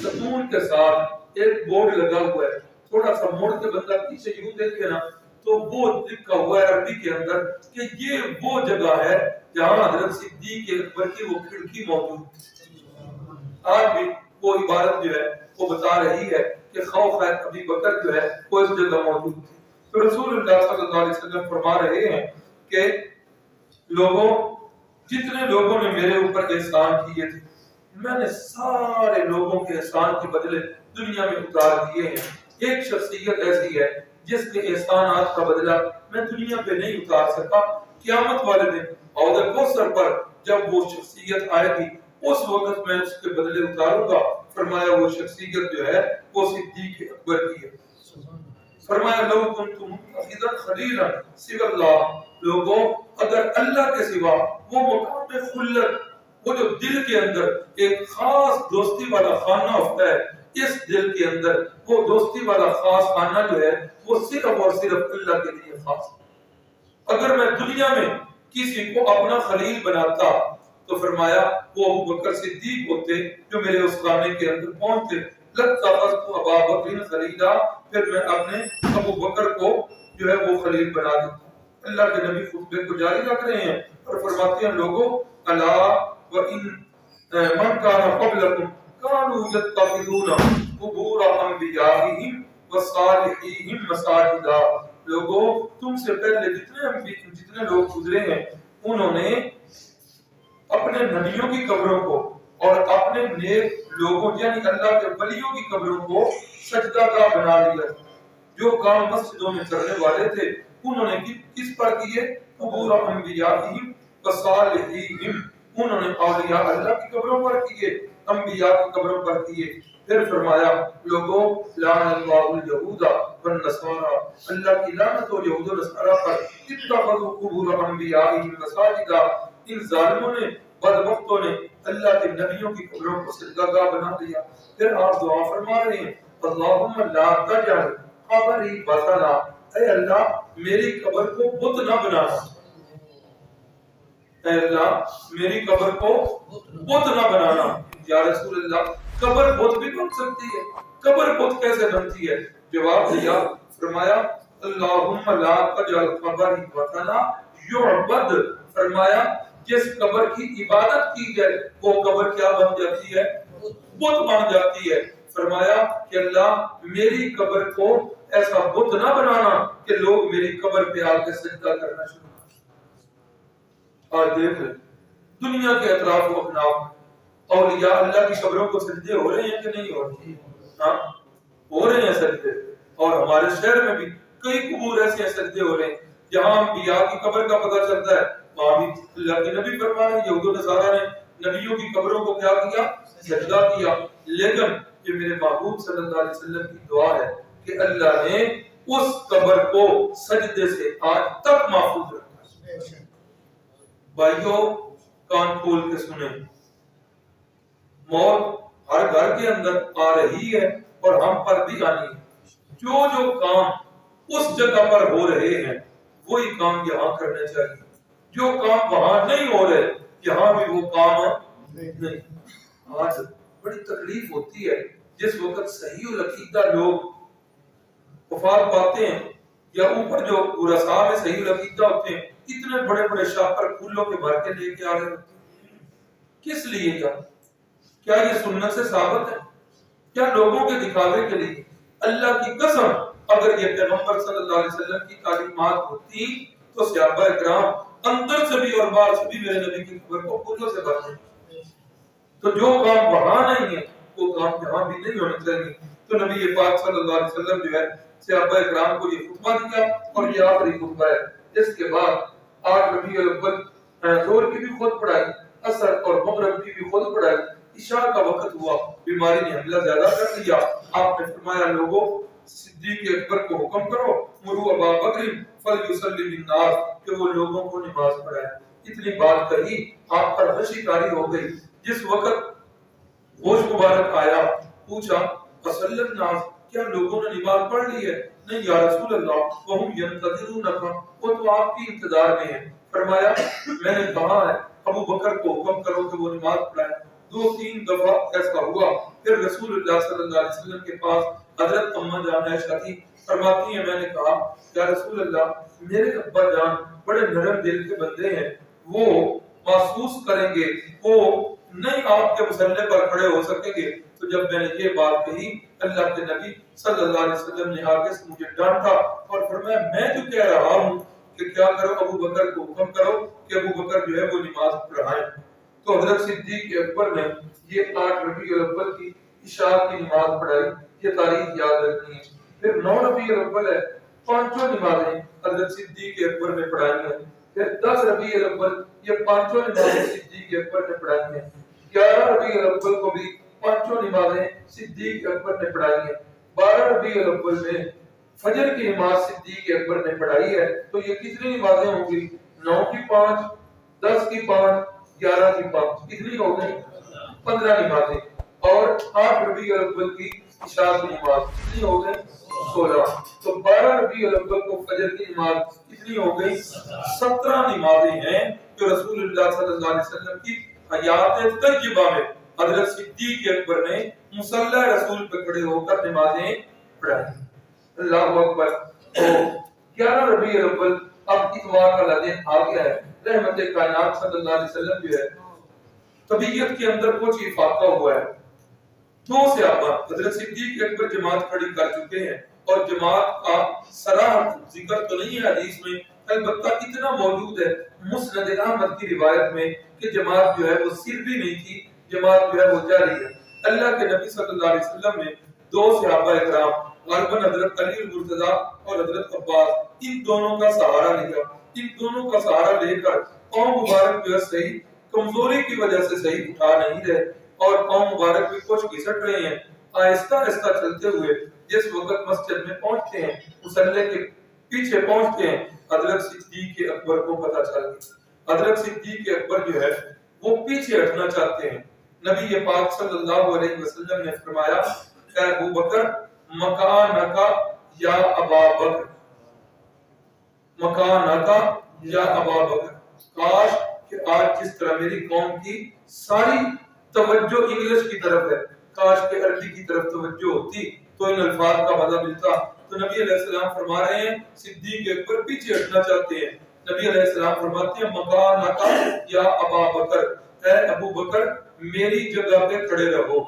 Speaker 1: ستون کے ساتھ ایک بورڈ لگا ہوا ہے، تھوڑا سا موڑ کے بندہ پیچھے یوں دیکھے نا تو وہ لکھا ہوا ہے عربی کے اندر کہ یہ وہ جگہ ہے جہاں حضرت صدیق اکبر کی وہ کھڑکی موجود ہے۔ آج بھی وہ عبارت جو ہے وہ بتا رہی ہے کہ خوف ہے ابی بکر جو ہے وہ اس جگہ موجود تھی۔ تو رسول اللہ صلی اللہ علیہ وسلم فرما رہے ہیں کہ لوگوں جتنے لوگوں نے میرے اوپر احسان کیے تھے میں نے سارے لوگوں کے احسان کے بدلے دنیا میں اتار دیے ہیں۔ ایک شخصیت ایسی ہے جس کے احسانات کا بدلہ میں دنیا پہ نہیں اتار سکا، قیامت والے دن عہد کوثر پر جب وہ شخصیت آئے گی اس وقت میں اس کے بدلے اتاروں گا۔ فرمایا وہ شخصیت جو ہے وہ صدیق اکبر کی ہے۔ فرمایا لو کنتم متخذا خلیلا سوى اللہ، لوگوں اگر اللہ کے سوا وہ مقام خلت، وہ جو دل کے اندر ایک خاص دوستی والا خانہ ہوتا ہے، اس دل کے اندر وہ دوستی والا خاص خانہ جو ہے وہ صرف اور صرف اللہ کے لیے خاص ہے۔ اگر میں دنیا میں کسی کو اپنا خلیل بناتا تو فرمایا وہ ابو بکر صدیق ہوتے جو میرے اس خانے کے اندر پہنچتے۔ لَتَّخَذْتُ أَبَا بَكْرٍ خَلِيلًا، پھر میں اپنے ابو بکر کو جو ہے وہ خلیل بنا دیتا۔ اللہ کے نبی خطبے کو جاری رکھ رہے ہیں اور فرماتے ہیں لوگوں الا وَإِن مَنْ كَانَ قَبْلَكُمْ كَانُوا يَتَّخِذُونَ قُبُورَ أَنْبِيَائِهِمْ وَصَالِحِيهِمْ مَسَاجِدًا، لوگوں تم سے پہلے جتنے لوگ گزرے ہیں انہوں نے اپنے نبیوں کی قبروں کو اور اپنے نیک لوگوں یعنی اللہ کے ولیوں کی قبروں کو سجدہ گاہ بنا لیا۔ جو کام مسجدوں میں کرنے والے تھے انہوں نے کس پر کیے؟ قبور انبیائہم وصالحیہم، انہوں نے اولیاء اللہ کی قبروں پر کیے، انبیاء کی قبروں پر کیے۔ پھر فرمایا لوگوں لعن اللہ الیہود والنصارى، اللہ کی لعنت ہو یہود و نصارہ پر، اتخذوا قبور انبیائہم مساجدا، ان ظالموں نے بدبختوں نے اللہ کے نبیوں کی قبروں کو سجدہ گاہ بنا دیا۔ پھر آپ دعا فرما رہے ہیں اللہم لا تجعل قبری وثنا، اے اللہ میری قبر کو بت نہ بنانا، اے اللہ میری قبر کو بت نہ بنانا۔ یا رسول اللہ قبر بت بھی بن سکتی ہے، قبر بت کیسے بنتی ہے؟ جواب دیا فرمایا اللہم لا تجعل قبری وثنا یعبد، فرمایا جس قبر کی عبادت کی جائے وہ قبر کیا بن جاتی ہے؟ بت بن جاتی ہے۔ فرمایا کہ اللہ میری قبر کو ایسا بت نہ بنانا کہ لوگ میری قبر پہ آ کے سجدہ کرنا شروع کریں۔ آج دیکھ لیں دنیا کے اطراف و اکناف اولیاء اللہ کی قبروں کو سجدے ہو رہے ہیں کہ نہیں ہو رہے؟ ہاں ہو رہے ہیں سجدے، اور ہمارے شہر میں بھی کئی قبور ایسے سجدے ہو رہے ہیں۔ جہاں انبیاء کی قبر کا پتہ چلتا ہے وہاں بھی اللہ کے نبی فرما رہے ہیں یہود و نصارہ نے نبیوں کی قبروں کو کیا کیا؟ سجدہ کیا. لیکن یہ میرے محبوب صلی اللہ علیہ وسلم کی دعا ہے کہ اللہ نے اس قبر کو سجدے سے آج تک محفوظ رکھا. بھائیوں کان کھول کے سنیں، موت ہر گھر کے اندر آ رہی ہے اور ہم پر بھی آنی ہے. جو جو کام اس جگہ پر ہو رہے ہیں وہی کام یہاں کرنے چاہیے. جو کام وہاں نہیں ہو رہے یہاں بھی وہ کام نہیں. آج بڑی تکلیف ہوتی ہے جس وقت صحیح العقیدہ لوگ وفات پاتے ہیں یا اوپر جو رسا میں صحیح العقیدہ ہوتے ہیں اتنے بڑے بڑے شاپر پھولوں کے بھر کے لے کے آ رہے ہوتے ہیں. کس لیے؟ کیا یہ سنت سے ثابت ہے؟ کیا لوگوں کے دکھاوے کے لیے؟ اللہ کی قسم اگر یہ پیغمبر صلی اللہ علیہ وسلم کی تعلیمات ہوتی تو صحابہ اکرام اندر سے بھی اور باہر سے بھی میرے نبی کی قبر کو پھولوں سے بھر دیتے. تو جو کام وہاں نہیں ہے وہ کام یہاں بھی نہیں ہونے چاہیے. تو نبی پاک صلی اللہ علیہ وسلم جو ہے صحابہ اکرام کو یہ خطبہ دیا اور یہ آخری خطبہ ہے. اس کے بعد 8 ربیع الاول ظہر کی بھی خود پڑھائی، عصر اور مغرب کی بھی خود پڑھائی. عشاء کا وقت ہوا، بیماری نے حملہ زیادہ کر دیا. آپ نے فرمایا لوگوں صدیق اکبر کو حکم کرو مرو ابا بکر فلیصلی بالناس کہ وہ لوگوں کو نماز پڑھائے. اتنی بات کہی آپ پر ہنسی طاری ہو گئی. جس وقت ہوش مبارک آیا پوچھا فصلی الناس کیا لوگوں نے نماز پڑھ لی ہے؟ نہیں یا رسول اللہ وہم ینتظرونک وہ تو آپ کی انتظار میں ہیں. فرمایا میں نے کہا ہے ابو بکر کو حکم کرو کہ وہ نماز پڑھائے. 2-3 دفعہ ایسا ہوا. پھر رسول اللہ صلی اللہ علیہ وسلم کے پاس حضرت اماں جان عائشہ تھی. فرماتی ہیں میں نے کہا یا رسول اللہ میرے ابا جان بڑے نرم دل کے بندے ہیں، وہ محسوس کریں گے، وہ نہیں آپ کے مصلی پر کھڑے ہو سکیں گے. تو جب میں نے یہ بات کہی اللہ کے نبی صلی اللہ علیہ وسلم نے آگے سے مجھے ڈانٹا اور فرمایا میں جو کہہ رہا ہوں کہ کیا کرو ابو بکر کو حکم کرو کہ ابو بکر جو ہے وہ نماز پڑھائیں. تو حضرت صدیق اکبر نے یہ 8 ربیع الاول کی عشاء کی نماز پڑھائی. یہ تاریخ یاد رکھنی ہے. پھر 9 ربیع الاول ہے، 5 نمازیں حضرت صدیق اکبر نے پڑھائی ہیں. پھر 10 ربیع الاول یہ 5 نمازیں صدیق اکبر نے پڑھائی ہیں. 11 ربیع الاول کو بھی 5 نمازیں صدیق اکبر نے پڑھائی ہیں. 12 ربیع الاول میں فجر کی نماز صدیق اکبر نے پڑھائی ہے. تو یہ کتنی نمازیں ہوں گی؟ 9 کی 5، 10 کی 5، 11 کی 5، کتنی ہو گئی؟ 15 نمازیں. اور 8 ربیع الاول کی عشاء کی نماز کتنی ہو گئی؟ 16. تو 12 ربیع الاول کو فجر کی نماز کتنی ہو گئی؟ 17 نمازیں ہیں جو رسول اللہ صلی اللہ علیہ وسلم کی حیات طیبہ میں حضرت صدیق اکبر نے مصلی رسول پہ کھڑے ہو کر نمازیں پڑھائی. اللہ اکبر. تو 11 ربیع الاول اب اتوار کا دن آ گیا ہے. رحمت کائنات صلی اللہ علیہ وسلم جو ہے طبیعت کے اندر کچھ افاقہ ہوا ہے. 2 صحابہ حضرت صدیق اکبر جماعت کھڑی کر چکے ہیں اور جماعت کا صراحت ذکر تو نہیں ہے حدیث میں، البتہ اتنا موجود ہے مسند احمد کی روایت میں کہ جماعت جو ہے وہ سر بھی نہیں تھی، جماعت جو ہے وہ جاری ہے. اللہ کے نبی صلی اللہ علیہ وسلم نے 2 صحابہ اکرام غالباً حضرت علی المرتضیٰ اور حضرت عباس ان دونوں کا سہارا لیا. ان دونوں کا سہارا لے کر قوم مبارک جو ہے صحیح کمزوری کی وجہ سے صحیح اٹھا نہیں رہے اور قوم مبارک بھی کچھ گھسٹ رہے ہیں. آہستہ آہستہ چلتے ہوئے جس وقت مسجد میں پہنچتے ہیں مصلی کے پیچھے پہنچتے ہیں حضرت صدیق اکبر کو پتہ چل گیا. حضرت صدیق اکبر جو ہے وہ پیچھے ہٹنا چاہتے ہیں. نبی پاک صلی اللہ علیہ وسلم نے فرمایا اے ابو بکر مکانکا یا ابا بکر، مکانکا یا ابا بکر. کاش کہ آج جس طرح میری قوم کی ساری توجہ انگلش کی طرف ہے، کاش کہ عربی کی طرف توجہ ہوتی تو ان الفاظ کا مزہ ملتا. تو نبی علیہ السلام فرما رہے ہیں صدیق اکبر پیچھے ہٹنا چاہتے ہیں. نبی علیہ السلام فرماتے ہیں مکانکا یا ابا بکر، اے ابو بکر میری جگہ پہ کھڑے رہو.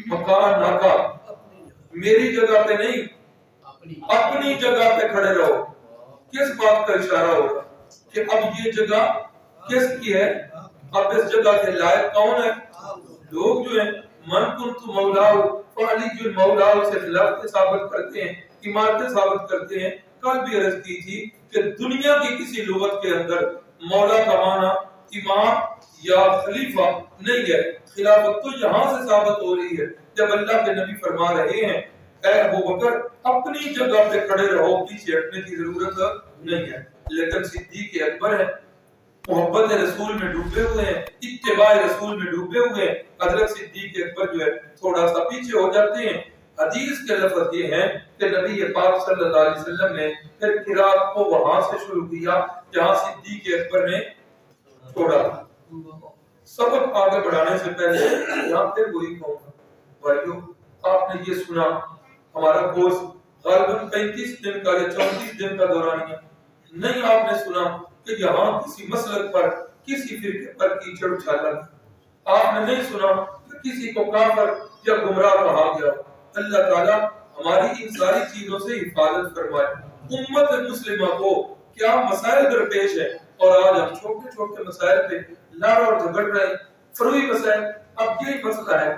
Speaker 1: مکانکا میری جگہ پہ نہیں، اپنی جگہ پہ کھڑے رہو. کس بات کا اشارہ ہوگا کہ اب یہ جگہ کس کی ہے؟ اب اس جگہ کے لائق کون ہے؟ لوگ جو ہیں من کنت مولا فعلی جو مولا سے خلاف ثابت کرتے ہیں عمارتیں ثابت کرتے ہیں. کل بھی عرض کی تھی کہ دنیا کی کسی لغت کے اندر مولا کا معنی امام یا خلیفہ نہیں ہے. خلافت تو یہاں سے ثابت ہو رہی ہے جب اللہ کے نبی فرما رہے ہیں اے ابوبکر اپنی جگہ پہ کھڑے رہو, پیچھے ہٹنے کی ضرورت نہیں ہے. لیکن صدیق اکبر ہے, محبت رسول میں ڈوبے ہوئے ہیں, اتباع رسول میں ڈوبے ہوئے ہیں. حضرت صدیق اکبر جو ہے تھوڑا سا پیچھے ہو جاتے ہیں. حدیث کے لفظ یہ ہیں کہ نبی پاک صلی اللہ علیہ وسلم نے پھر قرات کو وہاں سے شروع کیا جہاں صدیق اکبر نے چھوڑا. سبق آگے بڑھانے سے پہلے یہاں پھر وہی کہوں گا بھائیو, آپ نے یہ سنا ہمارا کورس غالباً 35 دن کا یا 34 دن کا دورانیہ نہیں. آپ نے سنا کہ یہاں کسی مسلک پر کسی فرقے پر کیچڑ اچھالا گیا. آپ نے نہیں سنا کہ کسی کو کافر یا گمراہ کہا گیا. اللہ تعالیٰ ہماری ان ساری چیزوں سے حفاظت فرمائے. امت مسلمہ کو کیا مسائل درپیش ہے اور آج ہم چھوٹے چھوٹے مسائل پہ لڑ اور جھگڑ رہے ہیں, فروئی مسائل. اب یہی مسئلہ ہے.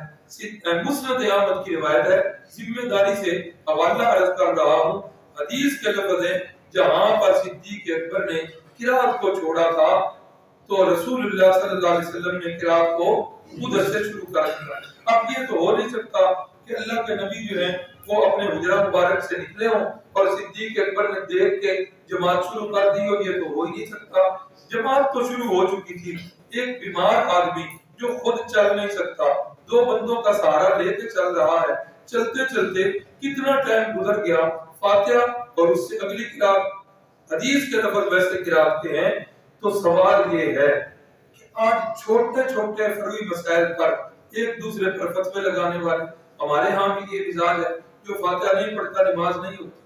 Speaker 1: مسند احمد کی روایت ہے, ذمہ داری سے حوالہ عرض کر رہا ہوں. حدیث کے لفظ ہے جہاں پر صدیق اکبر نے قرات کو چھوڑا تھا تو رسول اللہ صلی اللہ علیہ وسلم نے قرات کو ادھر سے شروع کر دیا. اب یہ تو ہو نہیں سکتا کہ اللہ کے نبی جو ہیں وہ اپنے حجرہ مبارک سے نکلے ہوں اور صدیق اکبر نے دیکھ کے جماعت شروع کر دی ہو. یہ تو ہو ہی نہیں سکتا. جماعت تو شروع ہو چکی تھی. ایک بیمار آدمی جو خود چل نہیں سکتا, 2 بندوں کا سہارا لے کے چل رہا ہے, چلتے چلتے کتنا ٹائم گزر گیا. فاتحہ اور اس سے اگلی قرات, حدیث کے لفظ ویسے قرات کے ہیں. تو سوال یہ ہے کہ آج چھوٹے چھوٹے فروئی مسائل پر ایک دوسرے پر فتوے لگانے والے, ہمارے ہاں بھی یہ مزاج ہے, جو فاتحہ نہیں پڑھتا نماز نہیں ہوتی,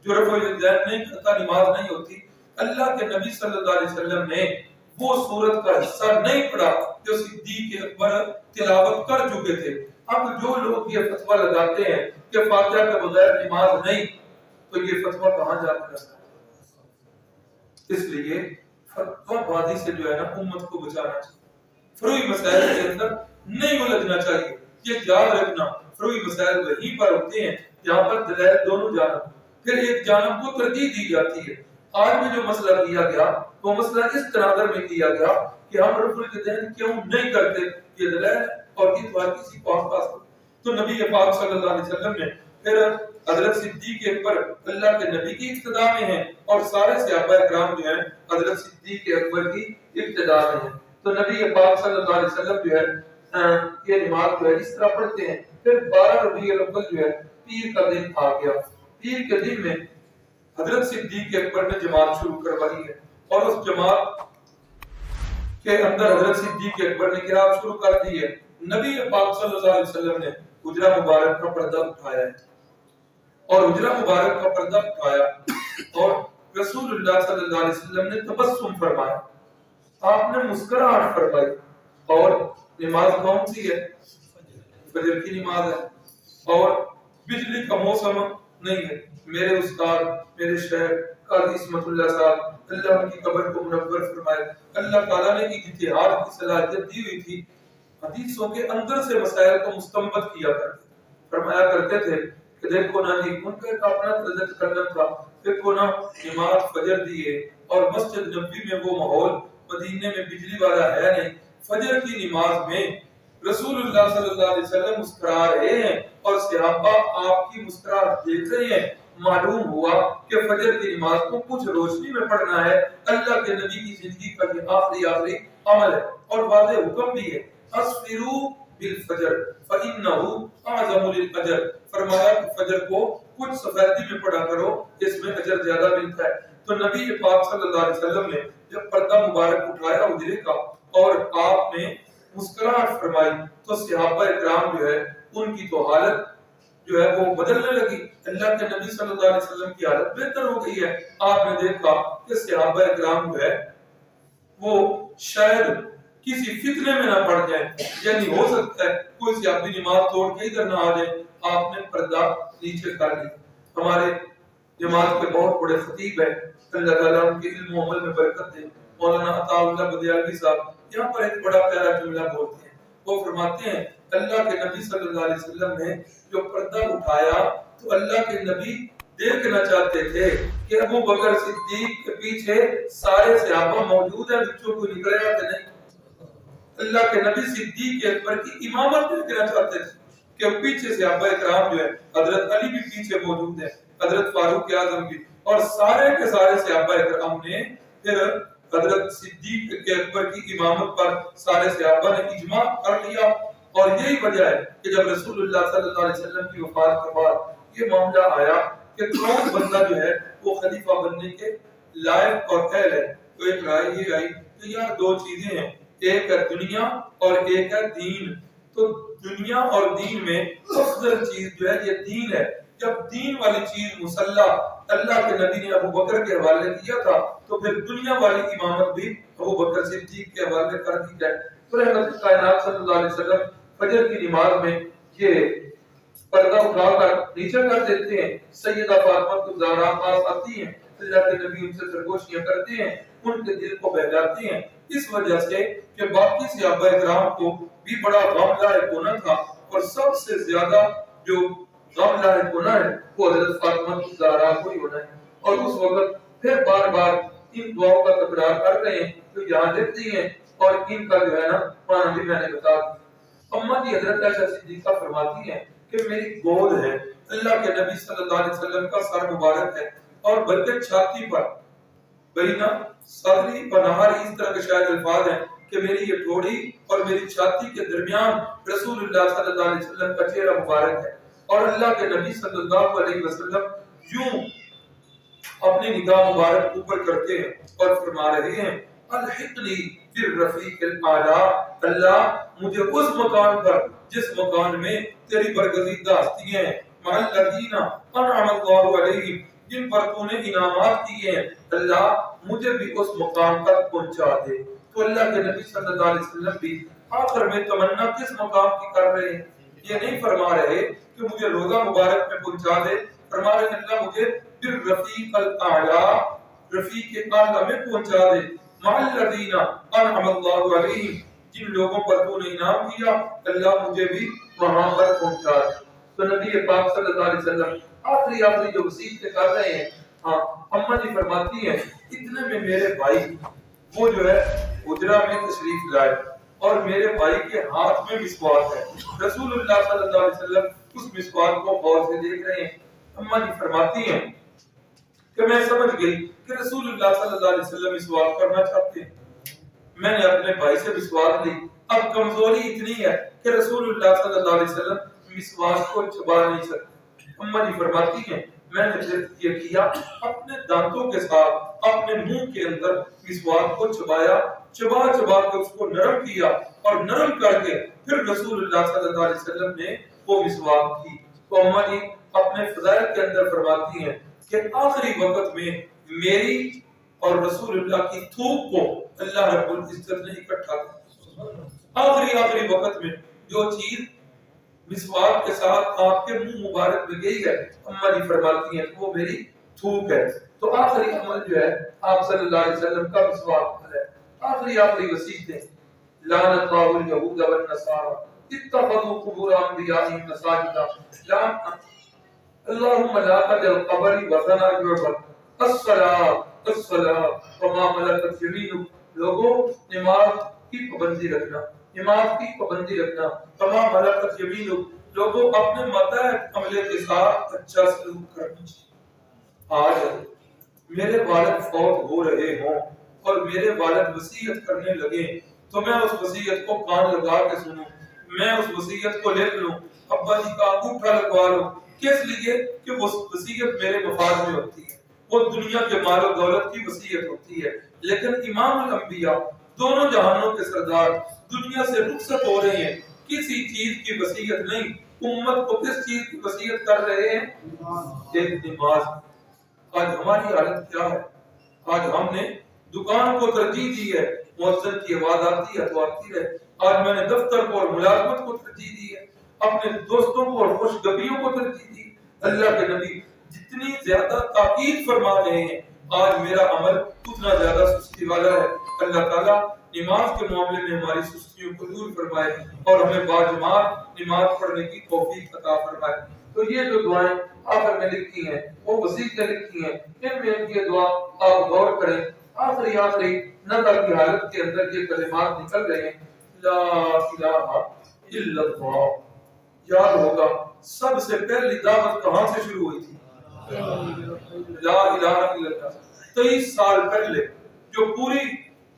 Speaker 1: جو رفع الیدین نہیں کرتا نماز نہیں ہوتی. اللہ کے نبی صلی اللہ علیہ وسلم نے وہ سورت کا حصہ نہیں پڑھا جو صدیق اکبر تلاوت کر چکے تھے. اب جو لوگ یہ فتویٰ لگاتے ہیں کہ فاتحہ کے بغیر نماز نہیں, تو یہ فتویٰ کہاں جا کر ہے؟ اس لیے فتویٰ بازی سے جو ہے نا امت کو بچانا چاہیے. فروئی مسائل کے اندر نہیں الجھنا چاہیے. یہ یاد رکھنا فروئی مسائل وہیں پر ہوتے ہیں جہاں پر دلائل دونوں جانب, پھر ایک جانب کو ترجیح دی جاتی ہے. آج بھی جو مسئلہ کیا گیا وہ مسئلہ اس تناظر میں کیا گیا کہ ہم رفع الیدین کیوں نہیں کرتے, یہ دلائل اور یہ بات کسی کو ہم پاس. تو نبی پاک صلی اللہ علیہ وسلم نے پھر حضرت صدیق اکبر اللہ کے نبی کی ابتدا میں ہیں اور سارے صحابہ کرام جو ہیں حضرت صدیق اکبر کی ابتدا میں ہیں. تو نبی پاک صلی اللہ علیہ وسلم جو ہے یہ نماز جو ہے اس طرح پڑھتے ہیں. پھر 12 ربیع الاول جو ہے پیر کا دن آ گیا. پیر کے دن میں حضرت صدیق اکبر نے جماعت شروع کروائی ہے اور اس جماعت کے اندر حضرت صدیق اکبر نے قرات شروع کر دی ہے. نبی پاک صلی اللہ علیہ وسلم نے حجرہ مبارک کا پردہ اٹھایا ہے اور حجرہ مبارک کا پردہ اٹھایا اور رسول اللہ صلی اللہ علیہ وسلم نے تبسم فرمایا, آپ نے مسکراہٹ فرمائی. اور نماز کون سی ہے؟ فجر کی نماز ہے اور بجلی کا موسم نہیں ہے. میرے استاد میرے شیخ قاضی اسمت اللہ صاحب اللہ ان کی قبر کو منور فرمائے, اللہ تعالیٰ نے اجتہاد کی صلاحیت دی ہوئی تھی. حدیثوں کے اندر سے مسائل کو مستنبط کیا کرتے تھے. فرمایا کرتے تھے کہ دیکھو نا جی ان کا ایک اپنا طرز تکلم تھا, دیکھو نا نماز فجر دیے اور مسجد نبوی میں وہ ماحول, مدینے میں بجلی والا ہے نہیں. فجر کی نماز میں رسول اللہ صلی اللہ علیہ وسلم مسکرا رہے ہیں اور صحابہ آپ کی مسکراہٹ دیکھ رہے ہیں. معلوم ہوا کہ فجر کی نماز کو کچھ روشنی میں پڑھنا ہے. اللہ کے نبی کی زندگی کا یہ آخری عمل ہے اور واضح حکم بھی ہے, اسفروا بالفجر فإنه اعظم للأجر. فرمایا کہ فجر کو کچھ سفیدی میں پڑھا کرو, اس میں اجر زیادہ ملتا ہے. تو نبی پاک صلی اللہ علیہ وسلم نے جب پردہ مبارک اٹھایا حجرے کا اور آپ نے مسکراہٹ فرمائی تو صحابہ اکرام جو ہے ان کی تو حالت جو ہے وہ بدلنے لگی. اللہ کے نبی صلی اللہ علیہ وسلم کی حالت بہتر ہو گئی ہے. آپ نے دیکھا کہ صحابہ اکرام جو ہے وہ شاید کسی فتنے میں نہ پڑ جائیں, یعنی ہو سکتا ہے کوئی صحابی نماز توڑ کے ادھر نہ آ جائے. آپ نے پردہ نیچے کر لی. ہمارے جماعت کے بہت بڑے خطیب ہیں, اللہ تعالیٰ ان کے علم و عمل میں برکت دے, مولانا عطا اللہ بدیالوی صاحب, یہاں پر ایک بڑا پیارا جملہ بولتے ہیں. وہ فرماتے ہیں اللہ کے نبی صلی اللہ علیہ وسلم نے جو پردہ اٹھایا تو اللہ کے نبی دیکھنا چاہتے تھے کہ ابو بکر صدیق کے پیچھے سارے صحابہ موجود ہیں، بچوں کو نکلے آتے نہیں۔ اللہ کے نبی صدیق اکبر کی امامت دیکھنا چاہتے تھے کہ پیچھے صحابہ اکرام جو ہے، حضرت علی بھی پیچھے موجود ہیں، حضرت فاروق اعظم بھی، اور سارے کے سارے صحابہ اکرام نے پھر حضرت صدیق کے اکبر کی امامت پر سارے صحابہ نے اجماع کر لیا۔ اور یہی وجہ ہے کہ جب رسول اللہ صلی اللہ علیہ وسلم کی وفات کے بعد یہ معاملہ آیا کہ کون بندہ جو ہے وہ خلیفہ بننے کے لائق اور اہل ہے، تو ایک رائے یہ آئی کہ یار دو چیزیں ہیں، ایک ہے دنیا اور ایک ہے دین۔ تو دنیا اور دین میں افضل چیز جو ہے یہ دین ہے۔ جب دین والی چیز مسلح اللہ کے نبی نے ابو بکر کے حوالے کیا تھا تو پھر دنیا والی امامت بھی ابو بکر صدیق کے حوالے کر دی جائے۔ تو رحمت کائنات صلی اللہ علیہ وسلم فجر کی نماز میں یہ پردہ اٹھا کر نیچے کر دیتے ہیں، سیدہ فاطمہ زہرا پاس آتی ہیں، اللہ کے نبی ان سے سرگوشیاں کرتے ہیں، ان کے دل کو بہلاتے ہیں، اس وجہ سے کہ باقی صحابہ اکرام کو بھی بڑا غم لاحق ہونا تھا، اور سب سے زیادہ جو غم لاحق ہونا ہے وہ حضرت فاطمہ زہرا کو ہی ہونا ہے۔ اور اس وقت پھر بار بار ان دعاؤں کا تکرار کر رہے ہیں تو یہاں لکھتی ہیں، اور ان کا جو ہے نا معنی بھی میں نے بتا دیا۔ اماں جی حضرت عائشہ صدیقہ فرماتی ہیں کہ میری گود ہے، اللہ کے نبی صلی اللہ علیہ وسلم کا سر مبارک ہے، اور بلکہ چھاتی پر بینا صدری و نہاری، اس طرح کے شاید الفاظ ہیں کہ میری یہ ٹھوڑی اور میری چھاتی کے درمیان رسول اللہ صلی اللہ علیہ وسلم کا چہرہ مبارک ہے، اور اللہ کے نبی صلی اللہ علیہ وسلم یوں اپنی نگاہ مبارک اوپر کرتے ہیں اور فرما رہے ہیں الحقنی بالرفیق الاعلی، اللہ مجھے اس مکان پر جس مکان میں تیری برگزیدہ ہستیاں ہیں، مع الذین انعم اللہ علیہم، جن پر تو نے انعامات کیے ہیں، اللہ مجھے بھی اس مقام تک پہنچا دے۔ تو اللہ کے نبی صلی اللہ علیہ وسلم بھی آخر میں تمنا کس مقام کی کر رہے ہیں؟ یہ نہیں فرما رہے کہ مجھے روزہ مبارک میں پہنچا دے، فرما رہے ہیں اللہ مجھے بالرفیق الاعلی، رفیق اعلی میں پہنچا دے، مع الذین انعم اللہ علیہم، جن لوگوں پر تو نے انعام کیا اللہ مجھے بھی وہاں پر پہنچا دے۔ تو نبی پاک صلی اللہ علیہ وسلم آخری جو وصیت کر رہے ہیں، ہاں اماں جی فرماتی ہیں اتنے میں میرے بھائی وہ جو ہے حجرہ میں تشریف لائے، اور میرے بھائی کے ہاتھ میں مسواک ہے، رسول اللہ صلی اللہ علیہ وسلم اس مسواک کو غور سے دیکھ رہے ہیں۔ اماں جی فرماتی ہیں کہ میں سمجھ گئی کہ رسول اللہ صلی اللہ علیہ وسلم مسواک کرنا چاہتے ہیں، میں نے اپنے بھائی سے مسواک لی، اب کمزوری اتنی ہے کہ رسول اللہ صلی اللہ علیہ وسلم مسواک کو چبا نہیں سکتے۔ اماں جی فرماتی ہیں میں نے یہ کیا، اپنے دانتوں کے ساتھ اپنے منہ کے اندر مسواک کو چبایا، چبا چبا کے اس کو نرم کیا، اور نرم کر کے پھر رسول اللہ صلی اللہ علیہ وسلم نے وہ مسواک کی۔ تو اماں جی اپنے فضائل کے اندر فرماتی ہیں کہ آخری وقت میں میری اور رسول اللہ کی تھوک کو اللہ رب العزت نے اکٹھا کیا۔ آخری وقت میں جو چیز مسواک کے ساتھ آپ کے منہ مبارک میں گئی ہے، اماں جی فرماتی ہیں وہ میری تھوک ہے۔ تو آخری عمل جو ہے آپ صلی اللہ علیہ وسلم کا مسواک ہے۔ آخری وصیتیں لعنت اللہ الیہود والنصارى اتخذوا قبور انبیائهم مساجدا، اللہم لا تجعل قبری وثنا یعبد، الصلاۃ وما ملکت یمینک، لوگوں نماز کی پابندی رکھنا، نماز کی پابندی رکھنا، تمام ملکت یمینک، لوگوں اپنے ماتحت عملے کے ساتھ اچھا سلوک کرنا چاہیے۔ آج میرے والد فوت ہو رہے ہوں اور میرے والد وصیت کرنے لگے تو میں اس وصیت کو کان لگا کے سنوں، میں اس وصیت کو لکھ لوں، ابا جی کا انگوٹھا لگوا لوں، کس لیے کہ وہ وصیت میرے مفاد میں ہوتی ہے، وہ دنیا کے مال و دولت کی وصیت ہوتی ہے۔ لیکن امام الانبیاء دونوں جہانوں کے سردار دنیا سے رخصت ہو رہے ہیں، کسی چیز کی وصیت نہیں، امت کو کس چیز کی وصیت کر رہے ہیں؟ ایک نماز۔ آج ہماری حالت کیا ہے؟ آج ہم نے دکان کو ترجیح دی ہے، مؤذن کی آواز آتی ہے تو آتی ہے۔ آج میں نے دفتر کو اور ملازمت کو ترجیح دی ہے، اپنے دوستوں کو اور خوشگبیوں کو ترجیح دی۔ اللہ کے نبی جتنی زیادہ تاکید فرما رہے ہیں، آج میرا عمل اتنا زیادہ سستی والا ہے۔ اللہ تعالیٰ نماز کے معاملے میں ہماری سستیوں کو دور فرمائے اور ہمیں باجماعت نماز پڑھنے کی توفیق عطا فرمائے۔ تو یہ جو دعائیں آخر میں لکھی ہیں وہ وسیع نے لکھی ہیں، ان میں یہ دعا آپ غور کریں۔ آخری نظر کی حالت کے اندر یہ کلمات نکل رہے ہیں، لا الہ الا اللہ۔ یاد ہوگا سب سے پہلی دعوت کہاں سے شروع ہوئی تھی؟ لا الہ الا اللہ۔ 23 سال پہلے جو پوری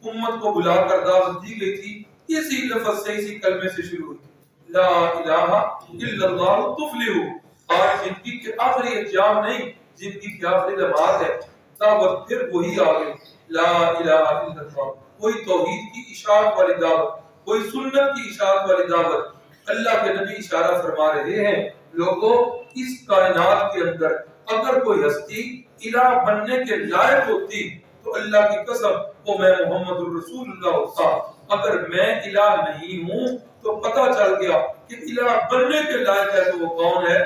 Speaker 1: امت کو بلا کر دعوت دی گئی تھی، اسی لفظ سے، اسی کلمے سے شروع ہوئی تھی، لا الہ الا اللہ تفلحوا۔ آج زندگی کے آخری ایام نہیں، زندگی کے آخری لمحات ہے، دعوت پھر وہی آ گئی، لا الہ الا اللہ۔ کوئی توحید کی اشاعت والی دعوت، کوئی سنت کی اشاعت والی دعوت۔ اللہ کے نبی اشارہ فرما رہے ہیں، لوگوں اس کائنات کے اندر اگر کوئی ہستی الہ بننے کے لائق ہوتی تو اللہ کی قسم وہ میں محمد الرسول اللہ ہوتا۔ اگر میں الہ نہیں ہوں تو پتہ چل گیا کہ الہ بننے کے لائق ہے تو وہ کون ہے؟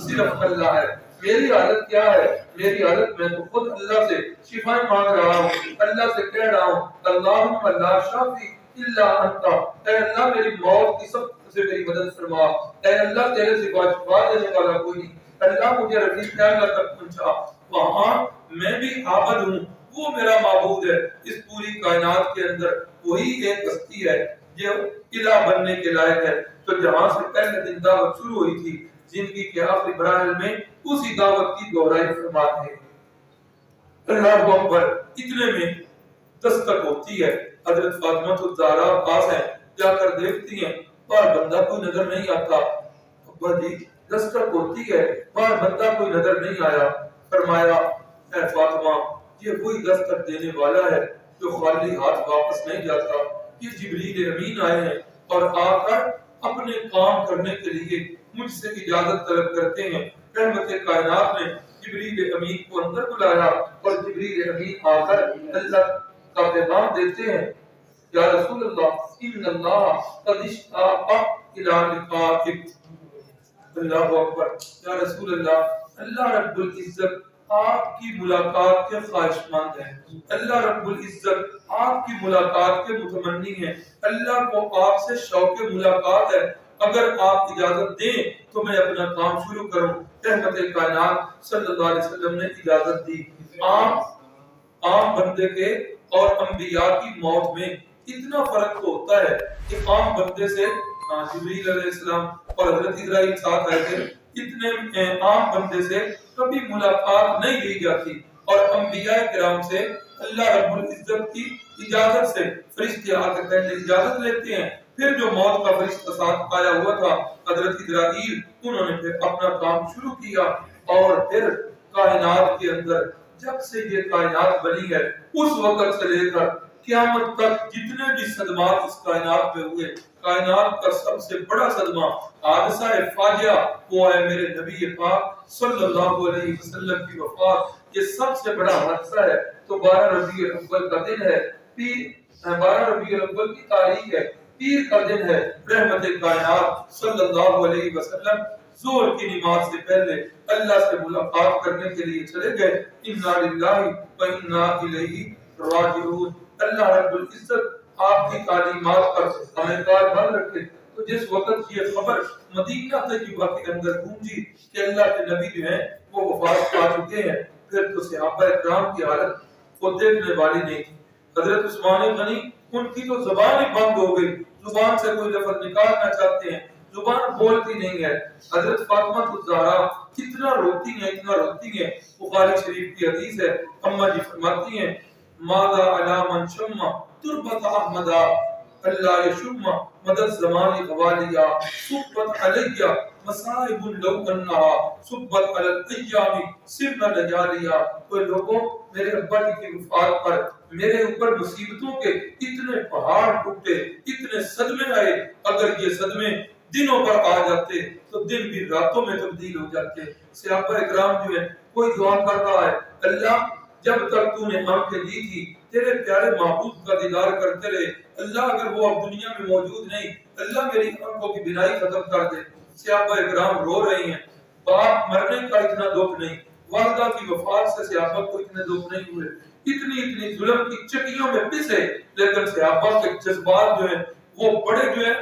Speaker 1: صرف اللہ ہے۔ میری حالت کیا ہے؟ میری حالت میں تو خود اللہ سے شفائیں مانگ رہا ہوں، اللہ سے کہہ رہا ہوں اللہم لا شافی الا انت، اے اللہ میری موت کی سب سے میری مدد فرما، اے اللہ تیرے سوا شفا دینے والا کوئی نہیں، اللہ مجھے رفیق اللہ تک پہنچا۔ وہاں میں بھی عابد ہوں، وہ میرا معبود ہے۔ اس پوری کائنات کے اندر وہی ایک ہستی ہے جو الہ بننے کے لائق ہے۔ تو جہاں سے پہلے دن دعوت شروع ہوئی تھی، زندگی کے آخری مراحل میں اسی دعوت کی دہرائی فرماتے ہیں۔ اللہ اکبر، اتنے میں دستک ہوتی ہے، حضرت فاطمہ الزہرا پاس ہے، جا کر دیکھتی ہیں پر بندہ کوئی نظر نہیں آتا۔ ابا جی دستک ہوتی ہے پر بندہ کوئی نظر نہیں آیا۔ فرمایا اے فاطمہ یہ وہی دستک دینے والا ہے جو خالی ہاتھ واپس نہیں جاتا۔ یہ جبریل امین آئے ہیں اور آ کر اپنے کام کرنے کے لیے مجھ سے اجازت طلب کرتے ہیں۔ رحمت کائنات نے جبریل امین کو اندر بلایا اور جبریل امین آ کر اللہ کا پیغام دیتے ہیں، یا رسول اللہ ان اللہ قد اشتاق الی لقائک۔ اللہ اکبر، یا رسول اللہ اللہ رب العزت آپ کی ملاقات کے خواہش مند ہیں، اللہ رب العزت آپ کی ملاقات کے متمنی ہیں، اللہ کو آپ سے شوق ملاقات ہے، اگر آپ اجازت دیں تو میں اپنا کام شروع کروں۔ رحمت کائنات صلی اللہ علیہ وسلم نے اجازت دی۔ عام بندے کے اور انبیاء کی موت میں اتنا فرق تو ہوتا ہے کہ عام بندے سے جبریل علیہ السلام اور حضرت اسرائیل ساتھ آئے تھے، اتنے عام بندے سے کبھی ملاقات نہیں لی جاتی، اور انبیاء کرام سے اللہ رب العزت کی اجازت سے فرشتے آ کے پہلے اجازت لیتے ہیں، پھر جو موت کا فرشتہ ساتھ آیا ہوا تھا حضرت اسرائیل، انہوں نے پھر اپنا کام شروع کیا، اور پھر کائنات کے اندر جب سے یہ کائنات بنی ہے اس وقت سے لے کر قیامت تک جتنے بھی صدمات اس کائنات میں ہوئے، کائنات کا سب سے بڑا صدمہ حادثہ فاجعہ وہ ہے میرے نبی پاک صلی اللہ علیہ وسلم کی وفات۔ یہ سب سے بڑا حادثہ ہے۔ تو 12 ربیع الاول کا دن ہے، 12 ربیع الاول کی تاریخ ہے، پیر کا دن ہے۔ رحمت کائنات صلی اللہ علیہ وسلم ظہر کی نماز سے پہلے اللہ سے ملاقات کرنے کے لیے چلے گئے۔ انا للہ و انا الیہ راجعون۔ اللہ رب العزت آپ کی تعلیمات پر ہمیں کاربند رکھے۔ تو جس وقت یہ خبر مدینہ طیبہ کے اندر گونجی کہ اللہ کے نبی جو ہیں وہ وفات پا چکے ہیں، پھر تو صحابہ کرام کی حالت وہ دیکھنے والی نہیں تھی۔ حضرت عثمان غنی ان کی تو زبان ہی بند ہو گئی، زبان سے کوئی لفظ نکالنا چاہتے ہیں، زبان بولتی نہیں ہے۔ حضرت فاطمہ الزہرا اتنا روتی ہیں، اتنا روتی ہیں، بخاری شریف کی حدیث ہے، اماں جی فرماتی ہیں ماذا علی من شم تربت احمدہ اللہ یشم مدد زمان غوالیا صبت علیہ مصائب لو انہا صبت علی الایام سرنا لجالیا۔ کوئی لوگوں میرے ابا جی کی وفات پر میرے اوپر مصیبتوں کے اتنے پہاڑ ٹوٹے، اتنے صدمے آئے، اگر یہ صدمے دنوں پر آ جاتے تو دن بھی راتوں میں تبدیل ہو جاتے۔ صحابہ اکرام جو ہے کوئی دعا کر رہا ہے، اللہ جب تک تو نے آنکھیں دی تھی تیرے پیارے معبود کا دیدار کرتے رہے، اللہ اگر وہ اب دنیا میں موجود نہیں، اللہ میری آنکھوں کی بینائی ختم کر دے۔ صحابہ اکرام رو رہے ہیں، باپ مرنے کا اتنا دکھ نہیں، والدہ کی وفات سے صحابہ کو اتنے دکھ نہیں ہوئے، اتنی ظلم کی چکیوں میں پسے، لیکن صحابہ کے جذبات جو ہیں وہ بڑے جو ہیں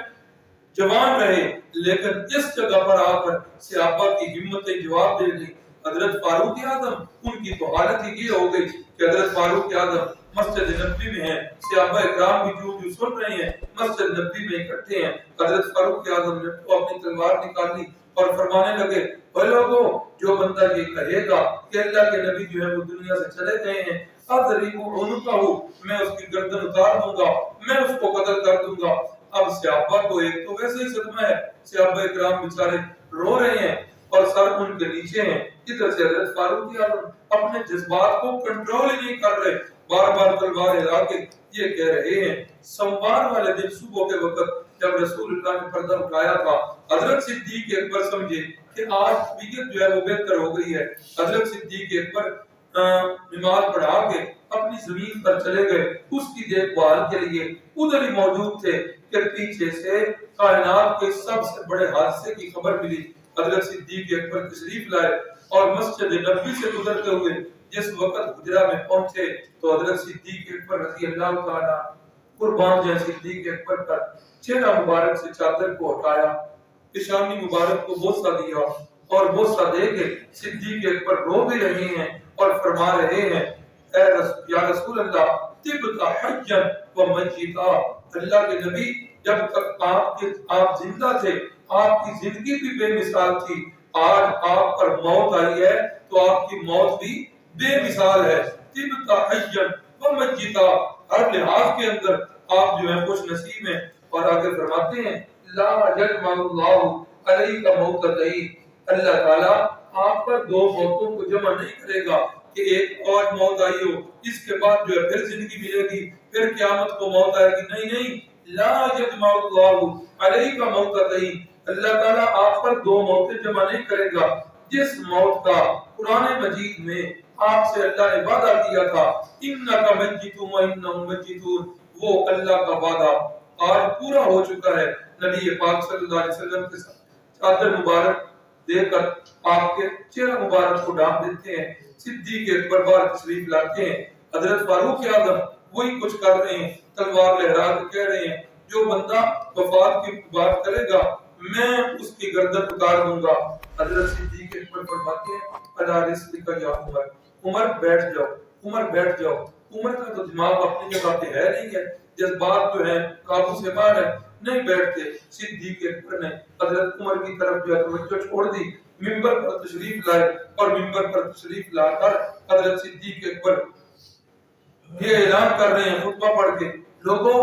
Speaker 1: جوان رہے، لیکن اس جگہ پر آ کر صحابہ کی ہمتیں جواب دے گئی۔ حضرت فاروق اعظم، ان کی تو حالت ہی یہ ہو گئی کہ حضرت فاروق اعظم مسجد نبوی میں ہیں، صحابہ اکرام بھی جو سن رہے ہیں مسجد نبوی میں اکٹھے ہیں۔ حضرت فاروق اعظم نے تو اپنی تلوار نکالی اور فرمانے لگے، اے لوگوں، جو بندہ یہ کہے گا کہ اللہ کے نبی جو ہے وہ دنیا سے چلے گئے ہیں، اضرب عنقہ، میں اس کی گردن اتار دوں گا، میں اس کو قتل کر دوں گا۔ اب صحابہ کو ایک تو ویسے ہی صدمہ ہے، صحابہ اکرام بیچارے رو رہے ہیں اور سر ان کے نیچے ہیں۔ ادھر سے حضرت فاروق اعظم اپنے جذبات کو کنٹرول ہی نہیں کر رہے، بار بار تلوار ہلا کے یہ کہہ رہے ہیں۔ سوموار والے دن صبح کے وقت جب رسول اللہ نے پردہ اٹھایا تھا، حضرت صدیق اکبر سمجھے کہ آج طبیعت جو ہے وہ بہتر ہو گئی ہے۔ حضرت صدیق اکبر نماز پڑھا کے اپنی زمین پر چلے گئے اس کی دیکھ بھال کے لیے۔ ادھر ہی موجود تھے کہ پیچھے سے کائنات کے سب سے بڑے حادثے کی خبر ملی۔ حضرت صدیق اکبر تشریف لائے اور مسجد نبوی سے گزرتے ہوئے جس وقت حجرہ میں پہنچے تو حضرت صدیق اکبر رضی اللہ تعالی قربان جائے صدیق اکبر کا چہرہ مبارک سے چادر کو ہٹایا، پیشانی مبارک کو بوسہ دیا اور بوسہ دے کے صدیق اکبر رو بھی رہے ہیں اور فرما رہے ہیں، اے یا رسول اللہ طبت حجا و میتا، اللہ کے نبی جب تک آپ زندہ تھے آپ کی زندگی بھی بے مثال تھی، آج آپ پر موت آئی ہے تو آپ کی موت بھی بے مثال ہے۔ طبت حجا و میتا، ہر لحاظ کے اندر آپ جو ہے خوش نصیب ہیں۔ اور آگے فرماتے ہیں لا یجمع اللہ علیک موتتین، اللہ تعالیٰ آپ پر دو موتوں کو جمع نہیں کرے گا کہ ایک اور موت آئی ہو اس کے بعد جو ہے پھر زندگی ملے گی پھر قیامت کو موت آئے گی، نہیں نہیں، لا یجمع اللہ علیک موتتین، اللہ تعالیٰ آپ پر دو موتیں جمع نہیں کرے گا۔ جس موت کا قرآن مجید میں آپ سے اللہ نے وعدہ کیا تھا انک میت و انہم میتون، وہ اللہ کا وعدہ آج پورا ہو چکا ہے۔ نبی پاک صلی اللہ علیہ وسلم کے ساتھ چادر مبارک دے کر آپ کے چہرہ مبارک کو ڈھانپ دیتے ہیں، صدیق اکبر بار تشریف لاتے ہیں۔ حضرت فاروق اعظم وہی کچھ کر رہے ہیں، تلوار لہرا کے کہہ رہے ہیں جو بندہ وفات کی بات کرے گا میں اس کی گردن اتار دوں گا۔ حضرت صدیق اکبر فرماتے ہیں الا رسلک یا عمر، عمر بیٹھ جاؤ، عمر بیٹھ جاؤ۔ عمر کا تو دماغ اپنی جگہ پہ ہے نہیں ہے، جذبات جو ہے قابو سے باہر ہے، نہیں بیٹھتے۔ صدیق اکبر نے حضرت عمر کی طرف جو ہے توجہ چھوڑ دی، منبر پر تشریف لائے اور منبر پر تشریف لا کر حضرت صدیق اکبر یہ اعلان کر رہے ہیں خطبہ پڑھ کے، لوگوں